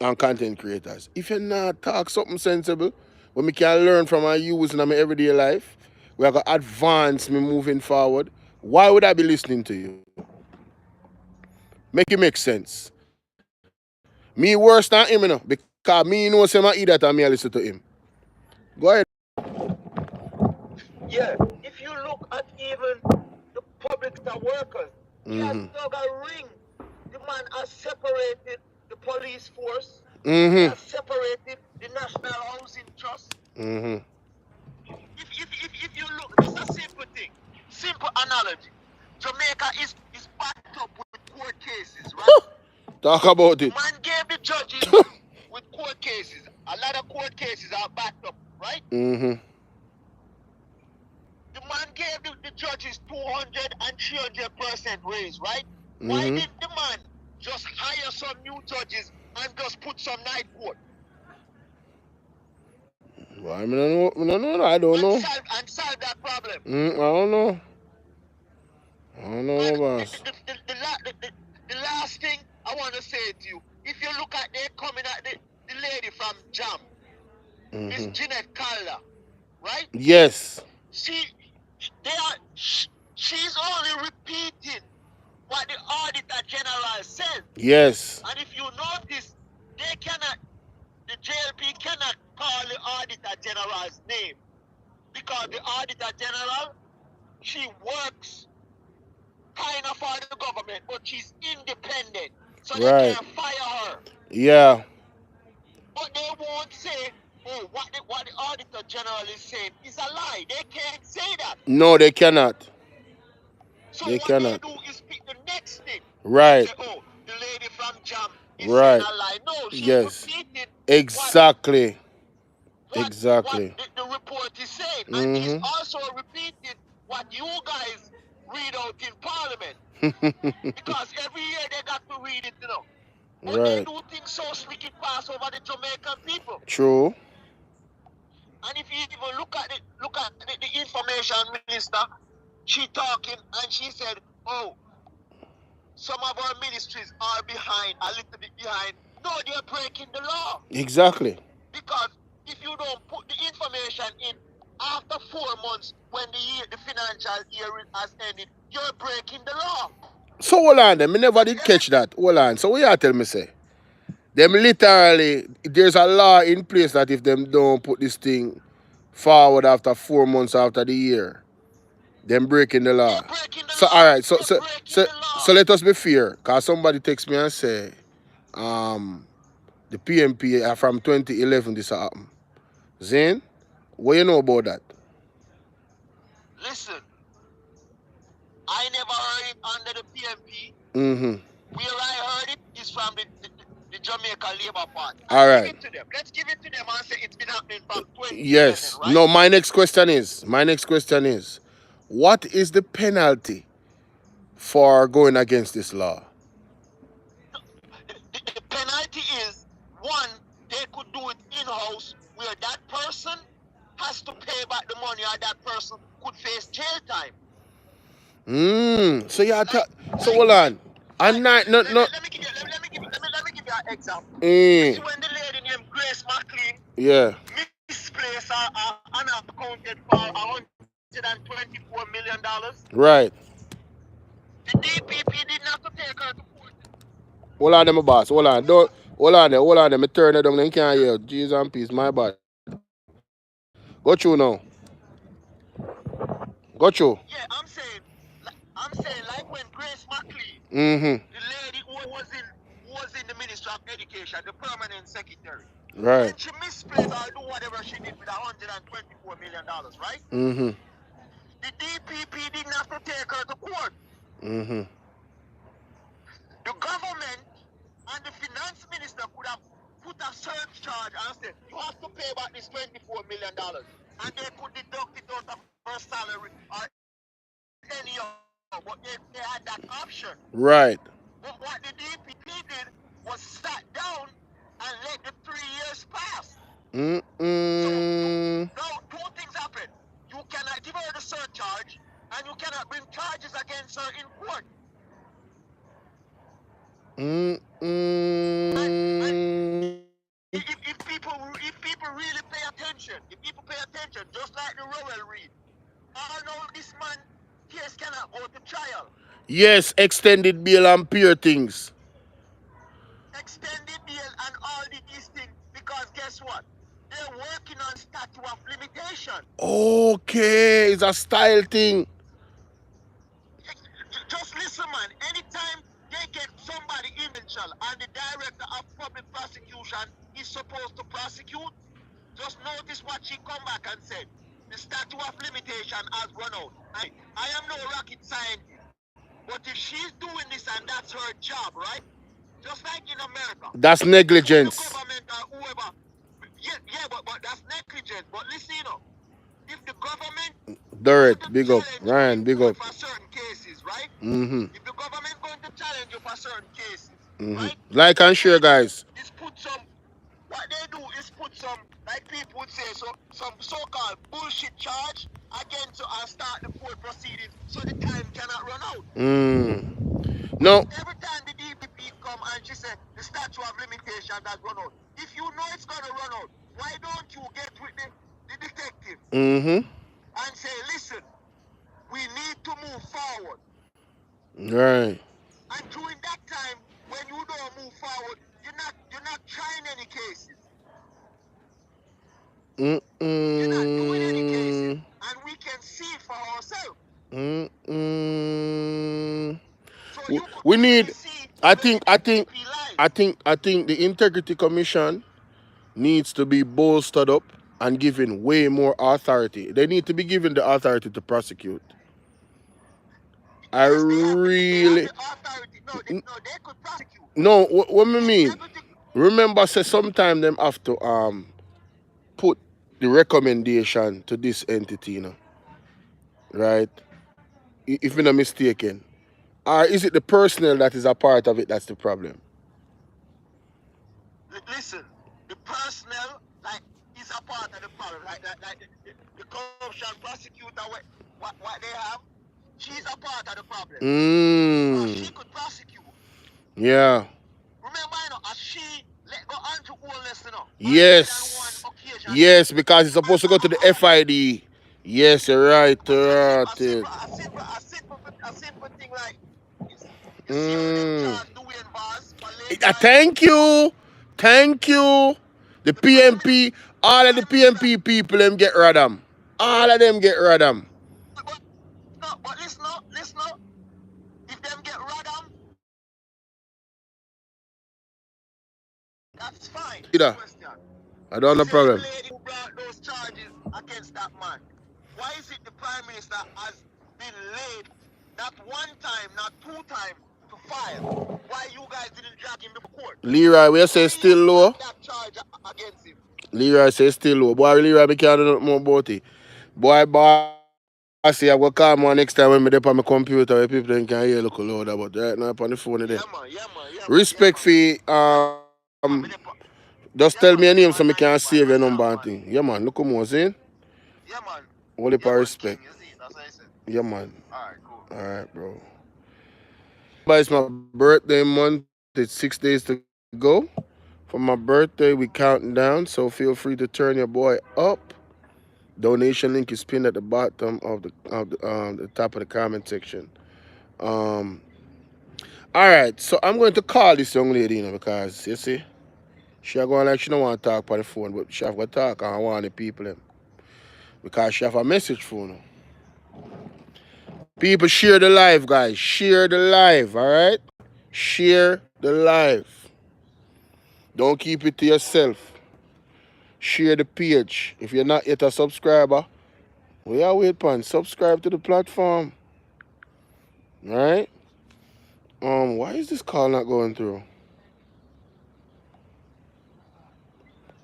and content creators. If you not talk something sensible, what me can learn from and use in my everyday life, we are going to advance me moving forward, why would I be listening to you? Make it make sense. Me worse than him, because me know say my idiot and me I listen to him. Go ahead. Yeah, if you look at even the public sector workers, he has dug a ring. The man has separated the police force. He has separated the National Housing Trust. If you look, this is a simple thing, simple analogy. Jamaica is backed up with court cases, right? Talk about it. Man gave the judges with court cases. A lot of court cases are backed up, right? The man gave the judges 200 and 300% raise, right? Why did the man just hire some new judges and just put some night court? Well, I know. I don't know. And solve that problem. I don't know. I don't know, And boss. the last thing I want to say to you, if you look at they coming at the lady from Jam, Miss Jeanette Calder, right? Yes. She's only repeating what the Auditor General says. Yes. And if you notice, the JLP cannot call the Auditor General's name because the Auditor General, she works kind of for the government, but she's independent, so they can't fire her. Yeah. But they won't say, oh, what the Auditor General is saying is a lie. They can't say that. No, they cannot. So They what cannot. they do is pick the next thing. Right. Say, oh, the lady from Jam is saying a lie. No, she's repeating exactly. what the report is saying. And she's also repeating what you guys read out in Parliament. Because every year they got to read it, you know. But they do things so slick it pass over the Jamaican people. True. And if you even look at the information minister, she talking and she said, oh, some of our ministries are behind, a little bit behind. No, they're breaking the law. Exactly. Because if you don't put the information in after 4 months when the financial year has ended, you're breaking the law. So hold on, them. Me never did catch that. Hold on. So what you tell me say? Them literally, there's a law in place that if them don't put this thing forward after 4 months after the year, them breaking the law. So all right, so let us be fair, cause somebody text me and say, the PMP are from 2011 this happened. Zane, what you know about that? Listen, I never heard it under the PMP. Where I heard it is from the Jamaica Labour Party. All right. Give it to them. Let's give it to them and say it's been happening from 2011, yes. right? No, my next question is, what is the penalty for going against this law? The penalty is, one, they could do it in-house where that person has to pay back the money or that person could face jail time. So you so hold on. I'm not no. Let me give you an example. You see when the lady named Grace McLean misplaced unaccounted for $124 million. Right. The DPP didn't have to take her to court. Hold on, my boss. Hold on. Don't hold on there. Hold on there. Me turn it down. Then can't hear. Jesus and peace. My bad. Go through now. Go through. Yeah, I'm saying like when Grace McLean, the lady who was in the Ministry of Education, the permanent secretary. Right. When she misplaced or do whatever she did with $124 million, right? The DPP didn't have to take her to court. The government and the finance minister could have put a surcharge and said, you have to pay back this $24 million. And they could deduct it out of her salary or anyhow. But they had that option. Right. But what the DPP did was sat down and let the 3 years pass. So now 2 things happen. You cannot give her the surcharge and you cannot bring charges against her in court. Mm, If people really pay attention, just like the Rowell read, all know this man case cannot go to trial. yes, extended bail and peer things. Extended bail and all these things, because guess what? They're working on statute of limitation. Okay, it's a style thing. Just listen, man. Anytime they get somebody influential and the director of public prosecution is supposed to prosecute, just notice what she come back and said. The statute of limitation has run out. I am no rocket scientist, but if she's doing this and that's her job, right? Just like in America. That's negligence. The government or whoever. Yeah, but that's negligence. But listen, if the government Dirt, big up. Ryan, big up. for certain cases, right? If the government going to challenge you for certain cases, right? Like and share, guys. What they do is put some, like people would say, some so-called bullshit charge against you and start the court proceedings so the time cannot run out. No. Every time the DPP come and she said the statute of limitation has run out. If you know it's going to run out, why don't you get with the detective and say, listen, we need to move forward. Right. And during that time, when you don't move forward, you're not trying any cases. You're not doing any cases, and we can see it for ourselves. So we need. see I think the Integrity Commission needs to be bolstered up and given way more authority. They need to be given the authority to prosecute. I really. They have the authority. No, they could prosecute. No, what me mean? Remember, say sometime them have to put the recommendation to this entity, right? If I'm not mistaken, or is it the personnel that is a part of it that's the problem? Listen, the personnel is a part of the problem. The corruption prosecutor, what they have, she's a part of the problem. She could prosecute. Yeah. Remember, as she let go onto Oldness, Yes. Yes, because it's supposed to go to the FID. Yes, you're right. A simple thing like you see how them charge the Wayne bars for late night. Thank you. The PMP, all of the PMP people, them get rid of them. All of them get rid of them. But listen. If them get rid of them, that's fine. I don't have no problem. The lady who brought those charges against that man, why is it the Prime Minister has been late, not one time, not two times, to file? Why you guys didn't drag him to court? Leroy, we say still low. That charge against him. Leroy say still low. Boy, Leroy, we can't do nothing more about it. Boy, I see I go call me next time when I on my computer where people can hear look loud about right now up on the phone there. Respect for just tell me your name so I can save your number and thing. Yeah man, look who I'm saying. Yeah man. Only for respect. That's what I said. Yeah man. Alright, cool. Alright, bro. But it's my birthday month. It's 6 days to go. For my birthday, we counting down, so feel free to turn your boy up. Donation link is pinned at the bottom of the top of the comment section. All right, so I'm going to call this young lady, because you see, she going like she don't want to talk on the phone, but she have to talk and I want the people because she have a message for her. People share the live, guys. Share the live, all right? Share the live. Don't keep it to yourself. Share the page. If you're not yet a subscriber, we are waiting upon. Subscribe to the platform. All right? Why is this call not going through?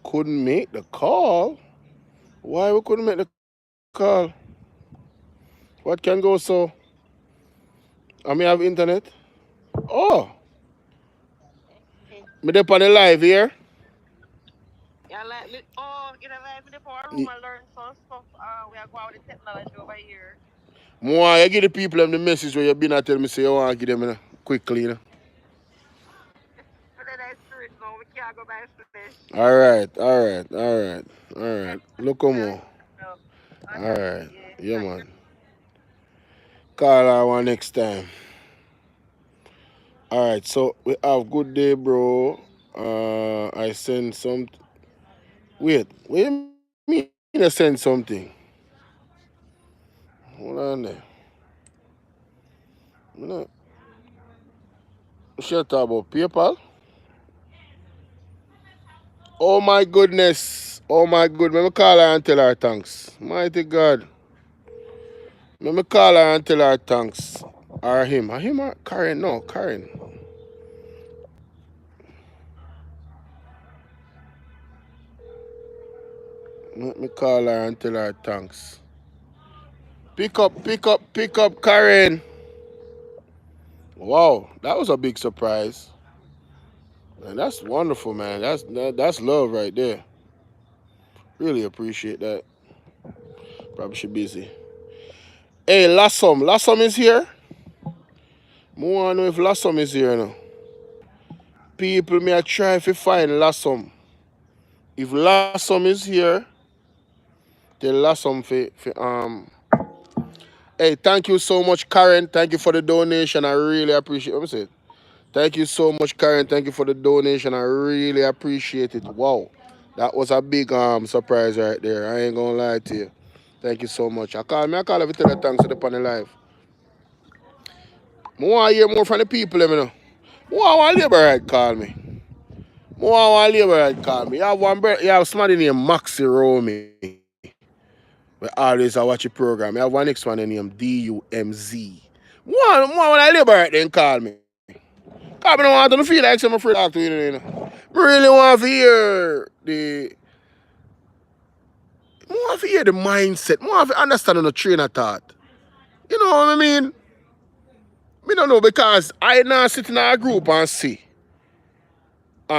Couldn't make the call? Why we couldn't make the call? What can go so? I may have internet. Oh. Me dey on the live here. Yeah, you know, like, in the power room, I learned some stuff. We are going with the technology over here. More you give the people them the message where you been and tell me say you want to give them quickly, But then I spirit now, we can't go by flesh. All right, all right, all right, all Yeah, right. Look more. no. All Okay, right. yeah, Yeah, thank man. Call her one next time. All right. So we have good day, bro. I send some. Wait. What do you mean I send something? Hold on there. No, shut up about PayPal. Oh my goodness. Oh my good. Let me call her and tell her thanks. Mighty God. Let me call her and tell her thanks. Or him. Or him or Karen? No, Karen. Let me call her and tell her thanks. Pick up, pick up, pick up, Karen. Wow, that was a big surprise. Man, that's wonderful, man. That's love right there. Really appreciate that. Probably she busy. Hey, Lassom. Lassom is here? I want to know if Lassom is here now. People, may I try to find Lassom. If Lassom is here, tell Lassom Hey, thank you so much, Karen. Thank you for the donation. I really appreciate it. What was it? Thank you so much, Karen. Thank you for the donation. I really appreciate it. Wow. That was a big surprise right there. I ain't gonna lie to you. Thank you so much. I call every tell her thanks to the panel live. I want to hear more from the people, let me know. I want Labor Right call me. I want Labor Right call me. You have somebody named Maxi Romy. We always watch the program. You have one next one named DUMZ. One Labor Right then call me. Cause I don't want to feel like I'm afraid to talk to you. I really want to hear the mindset. I want to understand the train of thought. You know what I mean? Me don't know because I now sit in a group and see.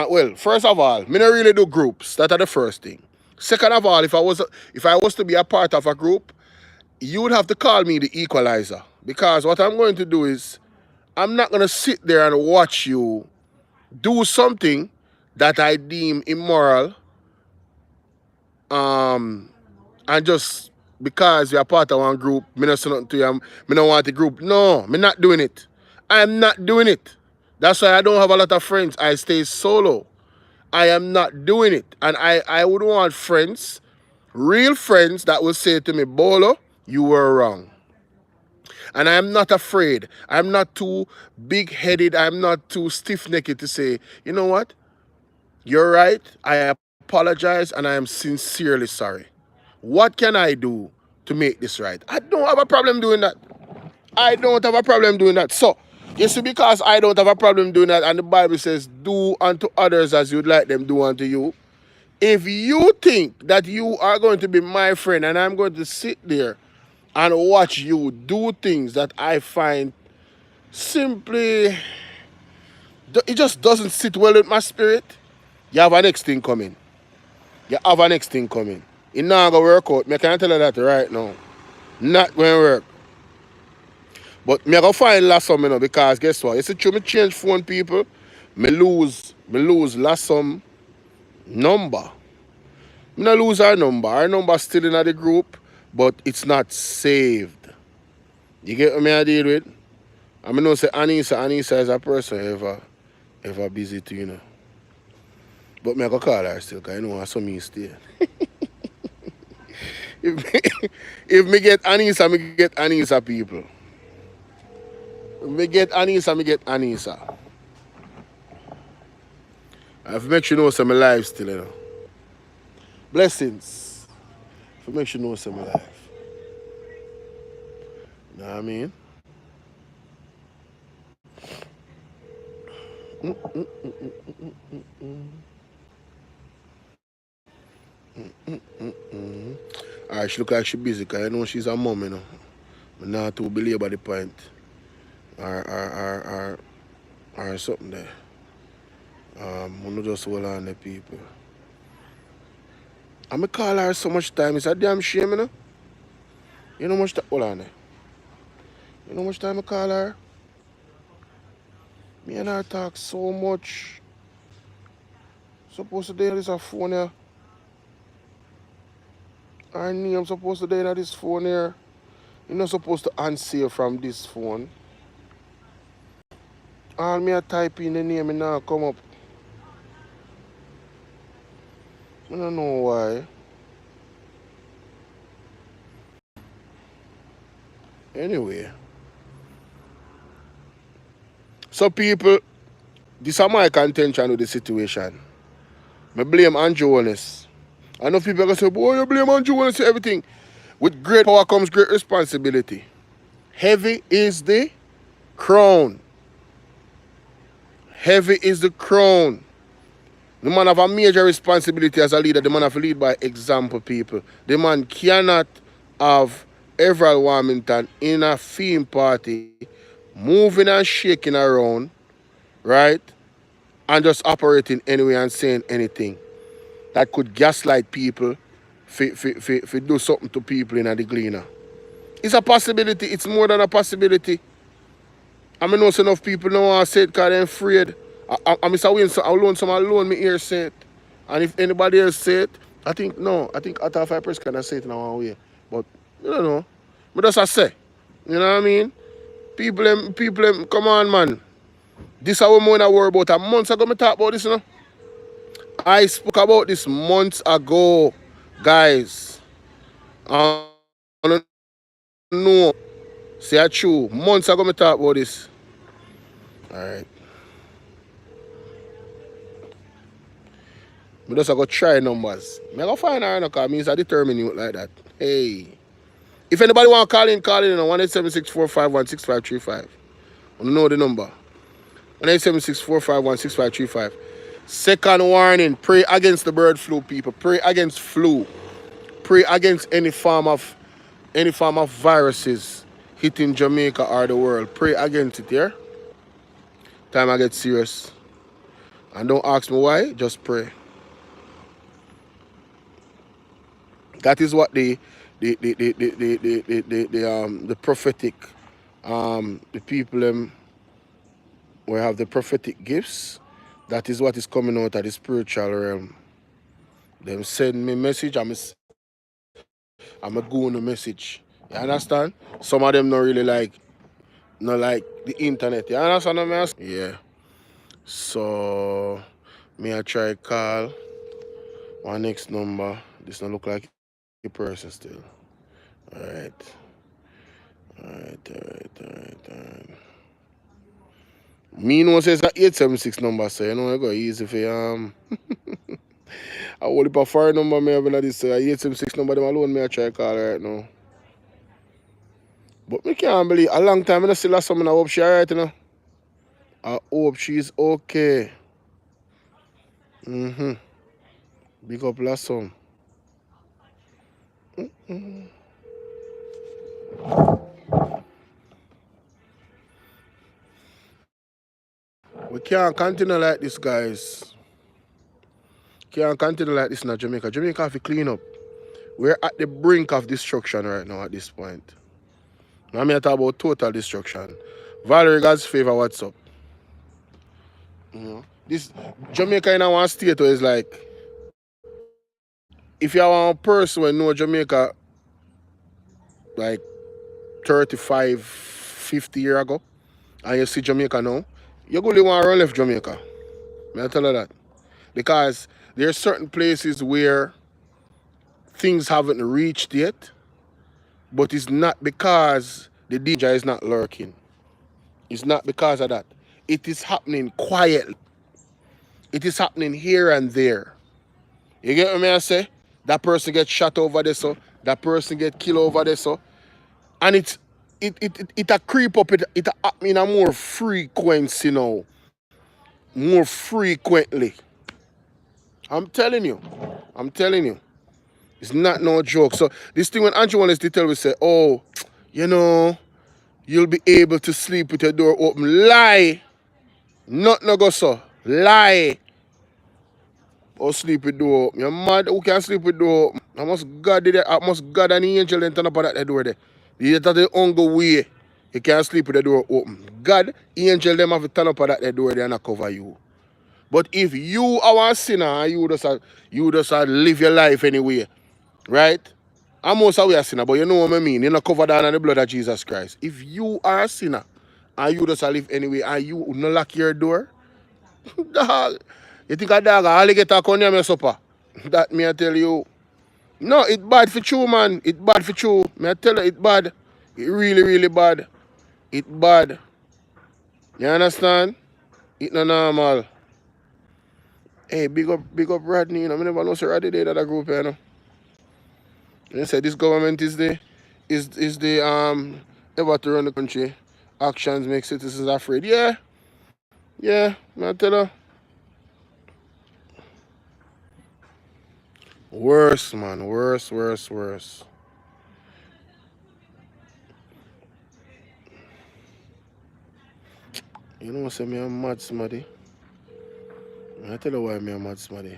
Well, first of all, me don't really do groups. That are the first thing. Second of all, if I was to be a part of a group, you would have to call me the equalizer. Because what I'm going to do is I'm not gonna sit there and watch you do something that I deem immoral, um, and just because you're part of one group, me not say nothing to you, me don't want the group. No, me not doing it. I'm not doing it. That's why I don't have a lot of friends. I stay solo. I am not doing it. And I would want friends, real friends that will say to me, Bolo, you were wrong. And I'm not afraid. I'm not too big headed. I'm not too stiff necked to say, you know what? You're right. I apologize and I am sincerely sorry. What can I do to make this right? I don't have a problem doing that. I don't have a problem doing that. So, you see, because I don't have a problem doing that, and the Bible says, do unto others as you'd like them do unto you. If you think that you are going to be my friend and I'm going to sit there and watch you do things that I find simply, it just doesn't sit well with my spirit, you have a next thing coming. You have a next thing coming. It not gonna work out. Me can tell you that right now. Not gonna work. But me go find last some, because guess what? You see, through me change phone people, me lose last some number. Me not lose our number. Our number still in the group, but it's not saved. You get what me I deal with? I mean, know say Anissa is a person ever busy too. But me I go call her still, because I know I saw me stay. if me get Anissa, me get Anissa people. If me get Anissa, me get Anissa. I have to make sure you know some life still. Blessings. For make sure you know some life. You know what I mean? Alright, she look like she busy because I know she's a mom. But not to belabor the point. Or something there. I'm not just hold on the people. I'm call her so much time. It's a damn shame. You know much time. Hold on there. You know how much time I call her? Me and her talk so much. Supposed to day this a phone here. Her name supposed to day on this phone here. You're not supposed to answer from this phone. All me a type in the name and now come up. I don't know why. Anyway. So people, this is my contention with the situation. I blame Andrew Holness. I know people are going to say, boy, you blame Andrew Holness for everything. With great power comes great responsibility. Heavy is the crown. Heavy is the crown. The man have a major responsibility as a leader. The man have to lead by example, people. The man cannot have Everett Warmington in a theme party, moving and shaking around, right? And just operating anyway and saying anything that could gaslight people for do something to people in the Gleaner. It's a possibility. It's more than a possibility. I mean, know enough people know I say it because they're afraid. I miss a win, so I'll loan me ear say it. And if anybody else say it, I think no. I think other 5% can say it in one way. But you don't know. But that's I say. You know what I mean? People, come on, man. This is what I'm going to worry about. A month ago, I talk about this, you know. I spoke about this months ago, guys. I don't know. Say it true. Months ago, I talk about this. All right. I just go try numbers. I go find her because means I determine you like that. Hey. If anybody want to call in on 1-876-451-6535. I know the number. 1-876-451-6535. Second warning, pray against the bird flu, people. Pray against flu. Pray against any form of viruses hitting Jamaica or the world. Pray against it, yeah? Time I get serious. And don't ask me why, just pray. That is what the prophetic the people we have the prophetic gifts. That is what is coming out of the spiritual realm. Them send me message, I'm a go on the message. You understand? Some of them not really not like the internet. You understand what I'm asking? Yeah. So me I try call one next number. This don't look like a person still. Alright. Alright. Me know says that 876 number, so you know I go easy for I hold up a foreign number me having this 876 number them alone me I try call right now. But me can't believe a long time I still have someone I hope she alright, you know. I hope she's okay. Big up last son. We can't continue like this, guys. Can't continue like this in Jamaica. Jamaica have to clean up. We're at the brink of destruction right now at this point. Now I'm talk about total destruction. Valerie God's favor, what's up? You know, this Jamaica in one state where it's like if you are one person who know Jamaica like 35, 50 years ago and you see Jamaica now, you go want to run left Jamaica. I tell you that. Because there are certain places where things haven't reached yet, but it's not because the danger is not lurking. It's not because of that. It is happening quietly. It is happening here and there. You get what I say? That person gets shot over there, so that person get killed over there, so and it a creep up. It a happen in a more frequency now, more frequently. I'm telling you, it's not no joke. So this thing when Andrew wants to tell me say, oh, you know, you'll be able to sleep with your door open. Lie, not no go so. Lie. Or sleep with door open. You're mad. Who can sleep with door open? I must God an angel and turn up at that door there. That's the only way. You can't sleep with the door open. God, angel them have to turn up at that door there and cover you. But if you are a sinner and you just live your life anyway, right? I'm also a sinner, but you know what I mean. You're not covered under the blood of Jesus Christ. If you are a sinner and you just live anyway and you not lock your door, dog, you think a dog alligator come near me supper? That me I tell you. No, it bad for you, man. It bad for you. Me I tell you, it bad. It really, really bad. It bad. You understand? It not normal. Hey, big up Rodney. You know, I never know Sir Rodney there that group, you know. They said this government is the ever to run the country. Actions make citizens afraid. Yeah, I tell you. Worse, man. Worse, worse, worse. You know, say me a mad somebody. I tell you why me a mad somebody.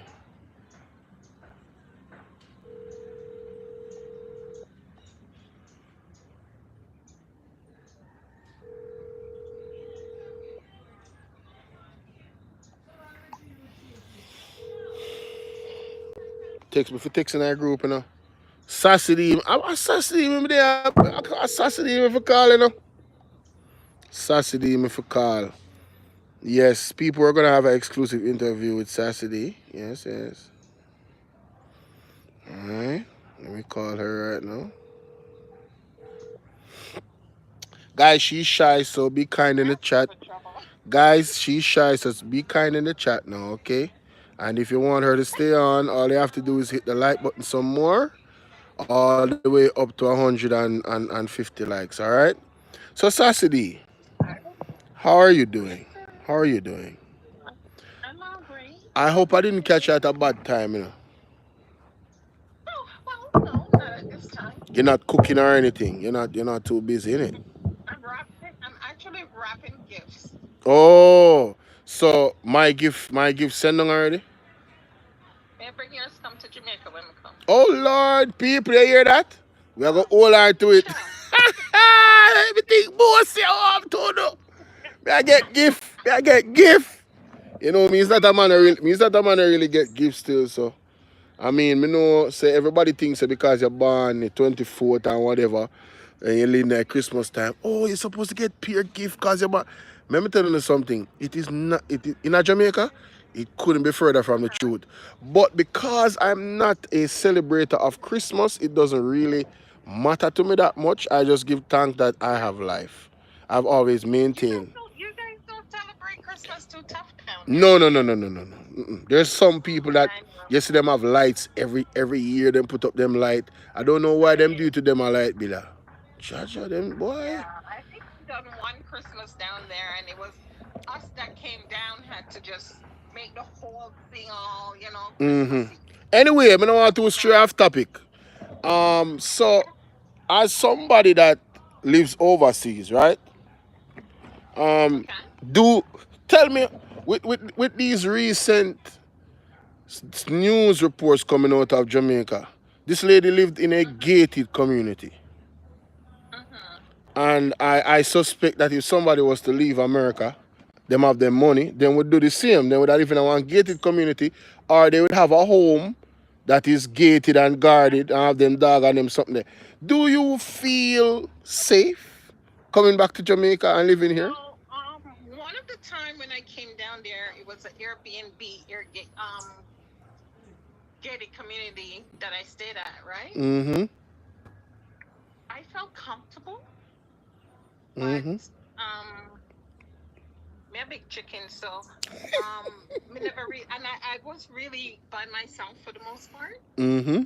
Text me for texting our group, you know. Sassy, I Sassy me there. I Sassy me for call, you know. Sassy me for call. Yes, people are gonna have an exclusive interview with Sassy. Yes, yes. Alright. Let me call her right now. Guys, she's shy, so be kind in the chat. Guys, she's shy, so be kind in the chat now, okay? And if you want her to stay on, all you have to do is hit the like button some more, all the way up to 150 likes, all right? So, Sassy, how are you doing? Yes, sir. How are you doing? I'm all great. I hope I didn't catch you at a bad time, you know. Oh, well, no, not at this time. You're not cooking or anything. You're not too busy, innit? I'm actually wrapping gifts. Oh, so my gift sent on already? May I bring yours come to Jamaica when we come? Oh Lord, people, you hear that? We are gonna hold on to it. Sure. Everything bossy I'm to do. Me I get gift. Me I get gift. You know, me is not a man who really get gifts still, so I mean, me know say everybody thinks that because you're born the 24th and whatever, and you live at Christmas time, oh, you're supposed to get peer gift because you're born. Let me tell you something. It is not. It is, in a Jamaica, it couldn't be further from the truth. But because I'm not a celebrator of Christmas, it doesn't really matter to me that much. I just give thanks that I have life. I've always maintained. You guys don't celebrate Christmas too tough down there. No, no, no, no, no, no, no. Mm-mm. There's some people that I know. you see them have lights every year. Them put up them light. I don't know why them do to them a light bill. Cha them boy. Yeah, I think we done one Christmas down there, and it was us that came down had to just make the whole thing all, Christmassy. Anyway, I don't want to stray off topic. So Okay, as somebody that lives overseas, right? okay. Do tell me with these recent news reports coming out of Jamaica. This lady lived in a gated community. Mm-hmm. And I suspect that if somebody was to leave America, them have their money, then would do the same. They would live in a one gated community, or they would have a home that is gated and guarded and have them dog and them something there. Do you feel safe coming back to Jamaica and living here? Well, one of the time when I came down there, it was an Airbnb, gated community that I stayed at, right? Mm-hmm. I felt comfortable, but Mm-hmm. um, me a big chicken, so me never and I was really by myself for the most part. Mm-hmm.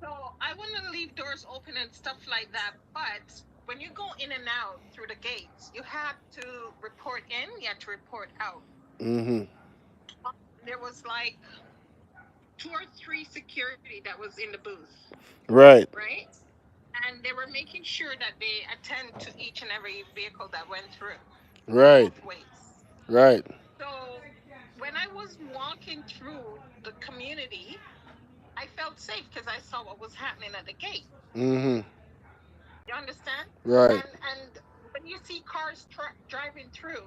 So I wouldn't leave doors open and stuff like that. But when you go in and out through the gates, you have to report in, you have to report out. Mm-hmm. There was like two or three security that was in the booth, Right. right? And they were making sure that they attend to each and every vehicle that went through Right. both ways. Right. So when I was walking through the community, I felt safe because I saw what was happening at the gate. Mm-hmm. You understand? Right. And when when you see cars driving through,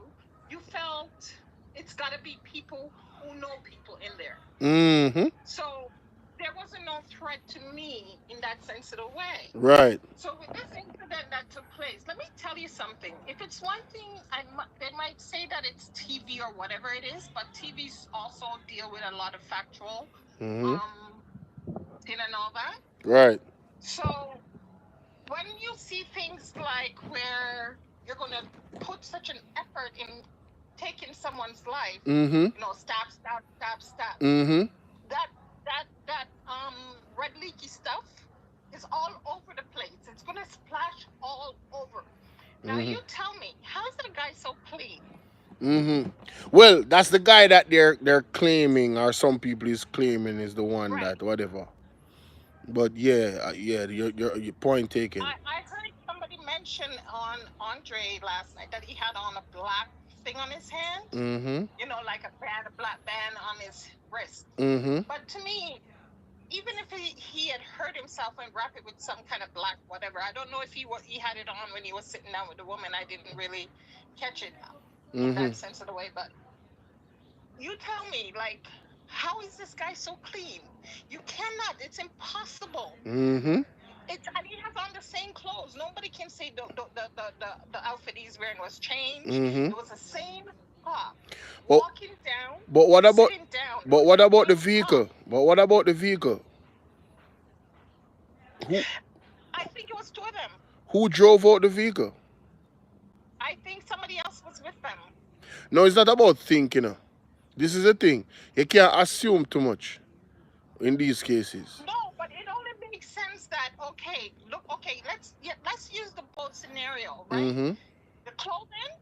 you felt it's got to be people who know people in there. Mm-hmm. So there wasn't no threat to me in that sensitive way. Right. So with this incident that took place, let me tell you something. If it's one thing, they might say that it's TV or whatever it is, but TVs also deal with a lot of factual Mm-hmm. um thing and all that. Right. So when you see things like where you're going to put such an effort in taking someone's life, Mm-hmm. stab, stab, stab, stab, Mm-hmm. that red leaky stuff is all over the place. It's going to splash all over. Now Mm-hmm. you tell me, how is that guy so clean? Mm-hmm. Well, that's the guy that they're claiming, or some people is claiming is the one Right. that whatever. But yeah, yeah, your point taken. I heard somebody mention on Andre last night that he had on a black thing on his hand, Mm-hmm. like a black band on his wrist. Mm-hmm. But to me, even if he had hurt himself and wrapped it with some kind of black whatever, I don't know if he had it on when he was sitting down with the woman. I didn't really catch it in Mm-hmm. that sense of the way. But you tell me, like, how is this guy so clean? You cannot. It's impossible. Mm-hmm. And he has on the same clothes. Nobody can say the outfit he's wearing was changed. Mm-hmm. It was the same top. But Walking down, but what about sitting down. It but was what the about the same top. vehicle? But what about the vehicle? Who I think it was two of them. who drove out the vehicle? I think somebody else was with them. No, it's not about thinking. This is the thing. You can't assume too much in these cases. No, but it only makes sense that okay, let's use the boat scenario, right? Mm-hmm. The clothing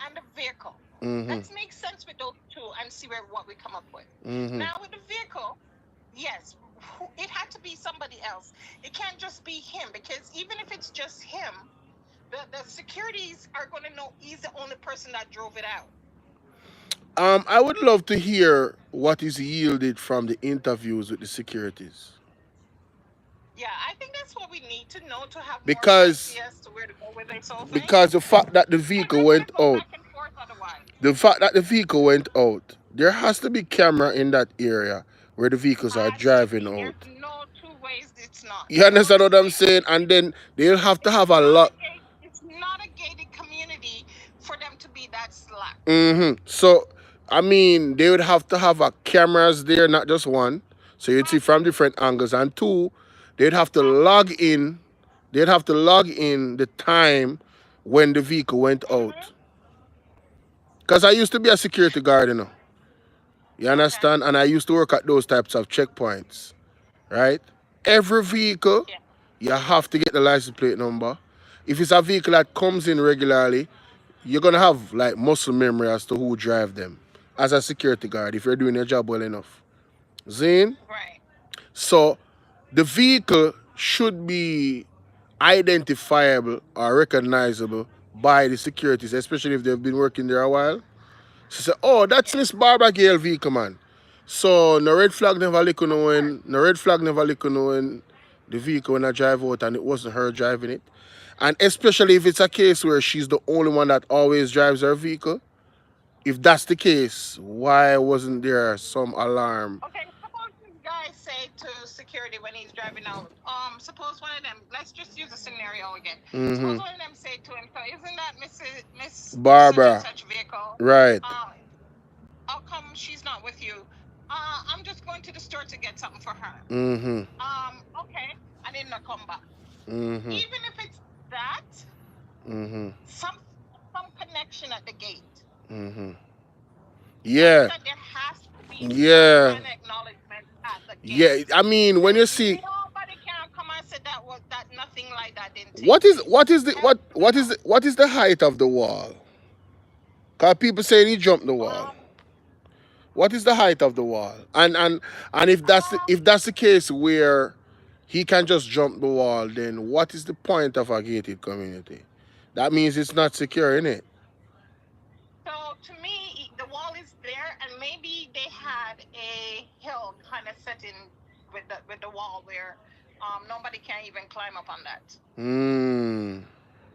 and the vehicle. Mm-hmm. Let's make sense with those two and see what we come up with. Mm-hmm. Now with the vehicle, yes, it had to be somebody else. It can't just be him because even if it's just him, the securities are going to know he's the only person that drove it out. I would love to hear what is yielded from the interviews with the securities. Yeah, I think that's what we need to know to have more Because clarity as to where to go with this whole thing. because the fact that the Because vehicle it's going went to go out, back and forth otherwise. the fact that the vehicle went out, there has to be camera in that area where the vehicles are Has to driving be. There's out. no two ways. It's not. You No understand two what I'm ways. saying? And then they'll have to have It's a not a lot. gate. It's not a gated community for them to be that slack. Mm-hmm. So, I mean, they would have to have a cameras there, not just one. So you'd see Has from to. different angles. And two, they'd have to Has to. log in. They'd have to log in the time when the vehicle went Mm-hmm. out. Because I used to be a security guard. You Okay. understand? And I used to work at those types of checkpoints, right? Every vehicle, Yeah. you have to get the license plate number. If it's a vehicle that comes in regularly, you're gonna have like muscle memory as to who drive them as a security guard if you're doing your job well enough. Zane? Right. So the vehicle should be identifiable or recognizable by the securities, especially if they've been working there a while. She said, "Oh, that's Yeah. Miss Barbara Gail vehicle, man." So no red flag never look Of course. when no red flag never look when the vehicle when I drive out and it wasn't her driving it. And especially if it's a case where she's the only one that always drives her vehicle. If that's the case, why wasn't there some alarm? Okay, suppose this guy say to security when he's driving out, suppose one of them, let's just use a scenario again. Mm-hmm. Suppose one of them say to him, so isn't that Miss such and Barbara. such vehicle? Right. How come she's not with you? I'm just going to the store to get something for her. Mm-hmm. Okay, I did not come back. Mm-hmm. Even if it's that, Mm-hmm. some connection at the gate. Mm-hmm. That Yeah. there has to be Yeah. some kind of acknowledgement at the Yeah. gate. I mean, when you see Nobody can come and say that nothing like that didn't take what is place. what is the Hell no. what is the height of the wall? Cause people saying he jumped the wall. Um, What is the height of the wall? And if um, that's the case where he can just jump the wall, then what is the point of a gated community? That means it's not secure, innit? so to me, the wall is there, and maybe they had a hill kind of set in with the wall where nobody can even climb up on that. Hmm.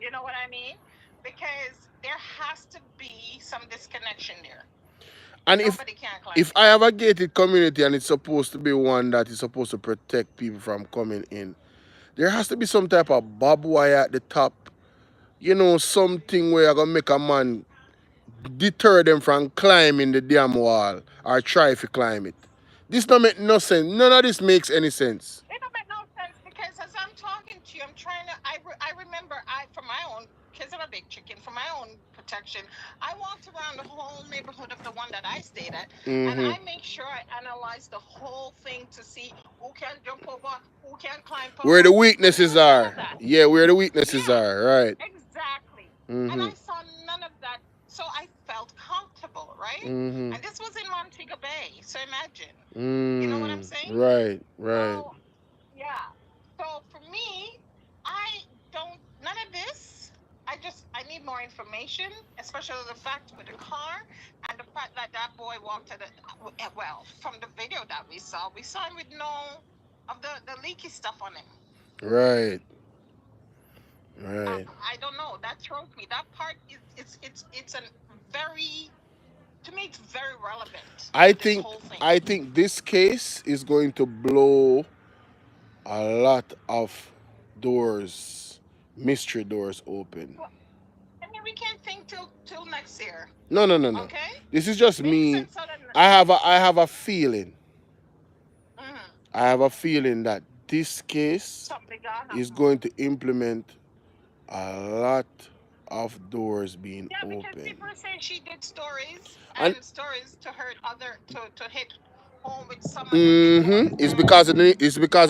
You know what I mean? because there has to be some disconnection there. And Nobody can climb if it. I have a gated community and it's supposed to be one that is supposed to protect people from coming in, there has to be some type of barbed wire at the top. You know, something where you're gonna make a man deter them from climbing the damn wall or try to climb it. This don't make no sense. None of this makes any sense. It don't make no sense because as I'm talking to you, I'm trying to. I remember for my own, because I'm a big chicken, for my own protection, I walked around the whole neighborhood of the one that I stayed at, and I make sure I analyze the whole thing to see who can jump over, who can climb Where over, the but there weaknesses was none are. of that. Yeah, where the weaknesses Yeah, are. Right. exactly. And Mm-hmm. I saw none of that, so I felt comfortable, right? Mm-hmm. And this was in Montego Bay, so imagine. You know what I'm Mm. saying? Right. Right. So yeah. So for me, I don't none of this. I need more information, especially the fact with the car and the fact that that boy walked to the well from the video that we saw him with no of the leaky stuff on him. Right. Right. I don't know. That throws me. That part is it's a very to me it's very relevant I to this think whole thing. I think this case is going to blow a lot of doors, mystery doors open. Well, I mean, we can't think till next year. No, no, no, no. Okay, This is just make me. sense out of I have a feeling. mm, I have a feeling that this case something gonna is happen. going to implement a lot of doors being Yeah, because open. people are saying she did stories And and stories to hurt other to hit home with some of the victims it's and because of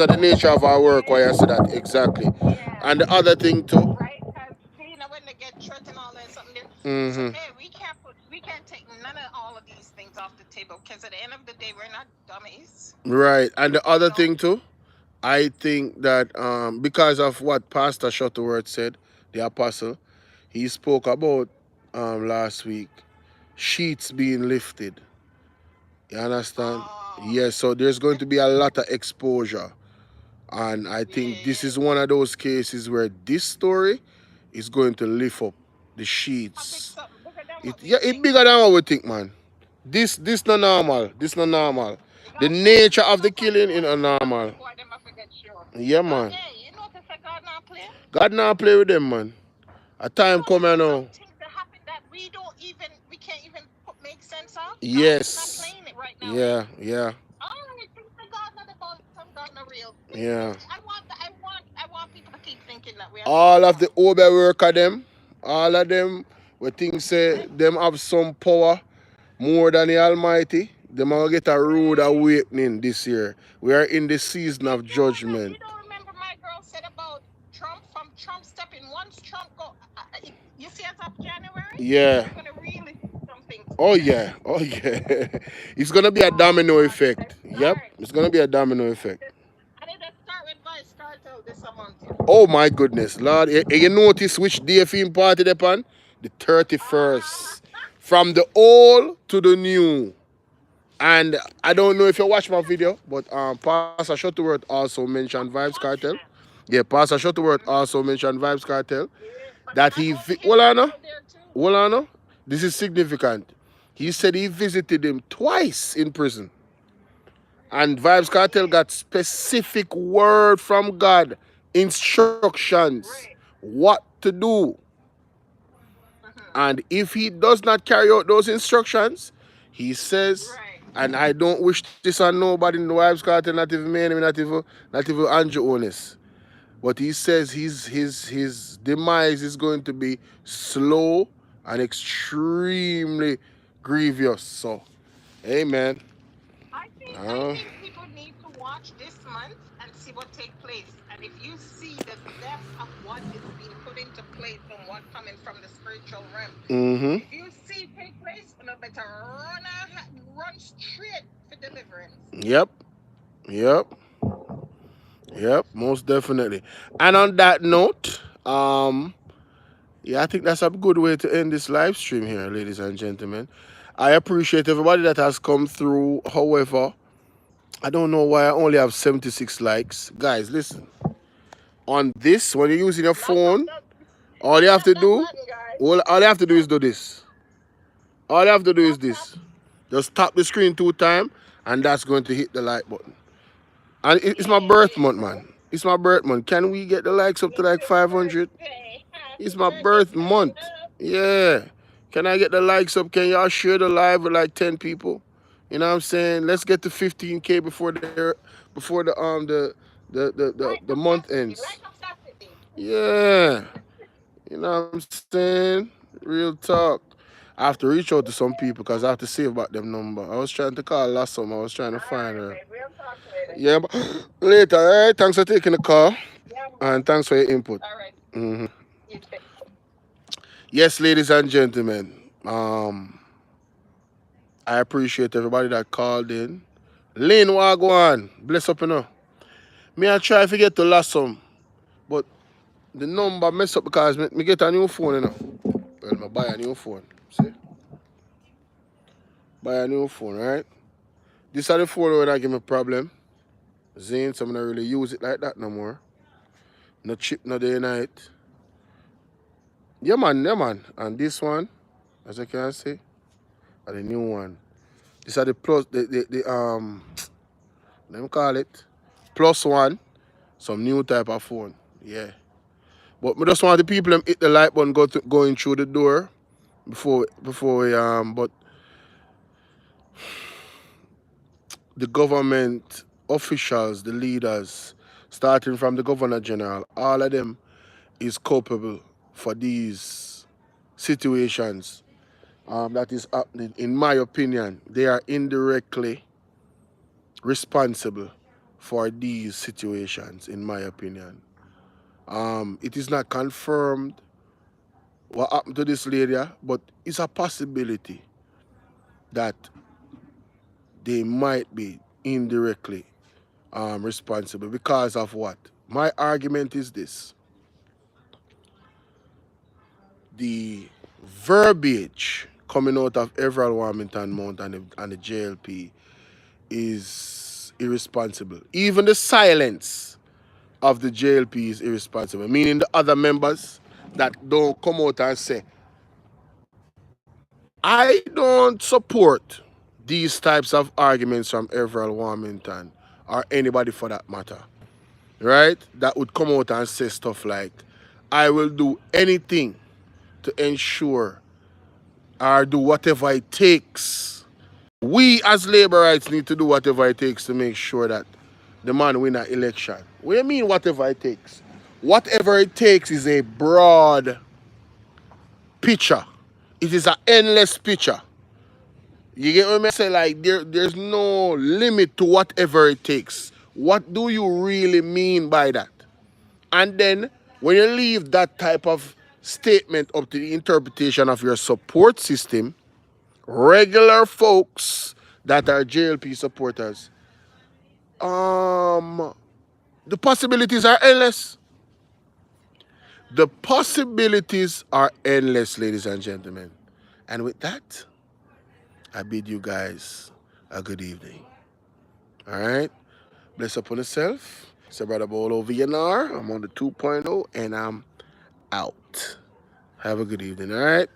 the nature of our work why I yeah, say that exactly. yeah, And the other thing too. right. Because you know when they get tricked and all that something there. So hmm hey, we can't take none of all of these things off the table because at the end of the day we're not dummies, Right. And the you other know. thing too, I think that because of what Pastor Shuttleworth said, the apostle, he spoke about last week, sheets being lifted. You understand? Oh Yes, so there's going to be a lot of exposure. And I think this yeah, is one of those cases where this story is going to lift up the a big sheets. something bigger than It what we yeah, it think. bigger than what we think, man. This not normal. This not normal. The God not nature play of the no funny killing is boy. not Some normal. funny boy them have to get sure. Yeah, God, man. hey, you notice that God not play? God now play with them, man. A You time come notice here that some now. things that happen that we can't even make sense of. God is not Yes. playing it right now, eh? Yeah, yeah, All right, things that God not about some God not real. yeah. I want people to keep thinking that we are All saying of the something. Uber worker them, all of them, we think say Eh, them have some power more than the Almighty. Them are get a rude eh. awakening this year. We are in the season of You judgment. don't remember my girl said about Trump from Trump stepping. Once Trump go, you see, as of January, Yeah. we're gonna really see some things Oh clear. yeah. Oh yeah. It's gonna be a Oh domino God, it effect. just Yep. start. It's gonna be a domino It effect. just, and it just start with vice cartel this a month, yeah. Oh my goodness, Lord. You notice which day film party they on? The Ah, 31st. From the old to the new. And I don't know if you watch my video, but Pastor Shuttleworth also mentioned Vibes I'm Cartel. watching it. Yeah, Pastor Shuttleworth Mm-hmm. also mentioned Vibes Cartel. Yeah, but That I hope hold on, Hillary no? go there too. Hold on, no? This is significant. He said he visited him twice in prison. And Vibes Cartel Yeah, got specific word from God, instructions, right. what to do. Mm-hmm. And if he does not carry out those instructions, he says, Right. and I don't wish this on nobody in the Vibes Cartel, not even me, not even Andrew Onis. But he says his demise is going to be slow and extremely grievous. So, amen. I Uh, think people need to watch this month and see what take place. And if you see the depth of what is being put into place and what coming from the spiritual realm, mm-hmm. if you see it take place, you know, better run straight for deliverance. Yep. Yep. Yep. Most definitely. And on that note, yeah, I think that's a good way to end this live stream here, ladies and gentlemen. I appreciate everybody that has come through. However, I don't know why I only have 76 likes. Guys, listen. On this, when you're using your Not press phone, that all you have press to that do, button, guys. All you have to do is do this. All you have to do is this. Just tap the screen 2 times, and that's going to hit the like button. And it's my birth month, man. It's my birth month. Can we get the likes up to like 500? It's my birth month. Yeah. Can I get the likes up? Can y'all share the live with like 10 people? You know what I'm saying? Let's get to 15K before the month ends. Yeah. You know what I'm saying? Real talk. I have to reach out to some people because I have to save back them number. I was trying to call last summer. I was trying to find her. Yeah, but later. All right. Thanks for taking the call. And thanks for your input. Mm-hmm. Yes, ladies and gentlemen. I appreciate everybody that called in. Lynn Wagwan, bless up, you know. Me I try to get to last some, but the number mess up because me get a new phone, you know. Well, I buy a new phone. See? Buy a new phone, right? This is the phone where that give me a problem. Zane, so I don't really use it like that no more. No chip, no day night. Yeah, man, yeah, man. And this one, as I can see, are the new one. These are the plus, let me call it, plus one, some new type of phone. Yeah. But I just want the people to hit the like button going through the door before we but the government officials, the leaders, starting from the Governor General, all of them is culpable for these situations that is happening. In my opinion, they are indirectly responsible for these situations, in my opinion. It is not confirmed what happened to this lady, but it's a possibility that they might be indirectly responsible because of what? My argument is this. The verbiage coming out of Everett Warmington Mount and the JLP is irresponsible. Even the silence of the JLP is irresponsible, meaning the other members that don't come out and say, I don't support these types of arguments from Everett Warmington or anybody for that matter, right? That would come out and say stuff like, I will do anything to ensure or do whatever it takes. We as Laborites need to do whatever it takes to make sure that the man win an election. What do you mean whatever it takes? Whatever it takes is a broad picture. It is an endless picture. You get what I say? Like there's no limit to whatever it takes. What do you really mean by that? And then when you leave that type of statement up to the interpretation of your support system, regular folks that are JLP supporters, the possibilities are endless. The possibilities are endless, ladies and gentlemen. And with that, I bid you guys a good evening. All right? Bless upon yourself. It's your brother Bolo V&R. I'm on the 2.0 and I'm out. Have a good evening, all right?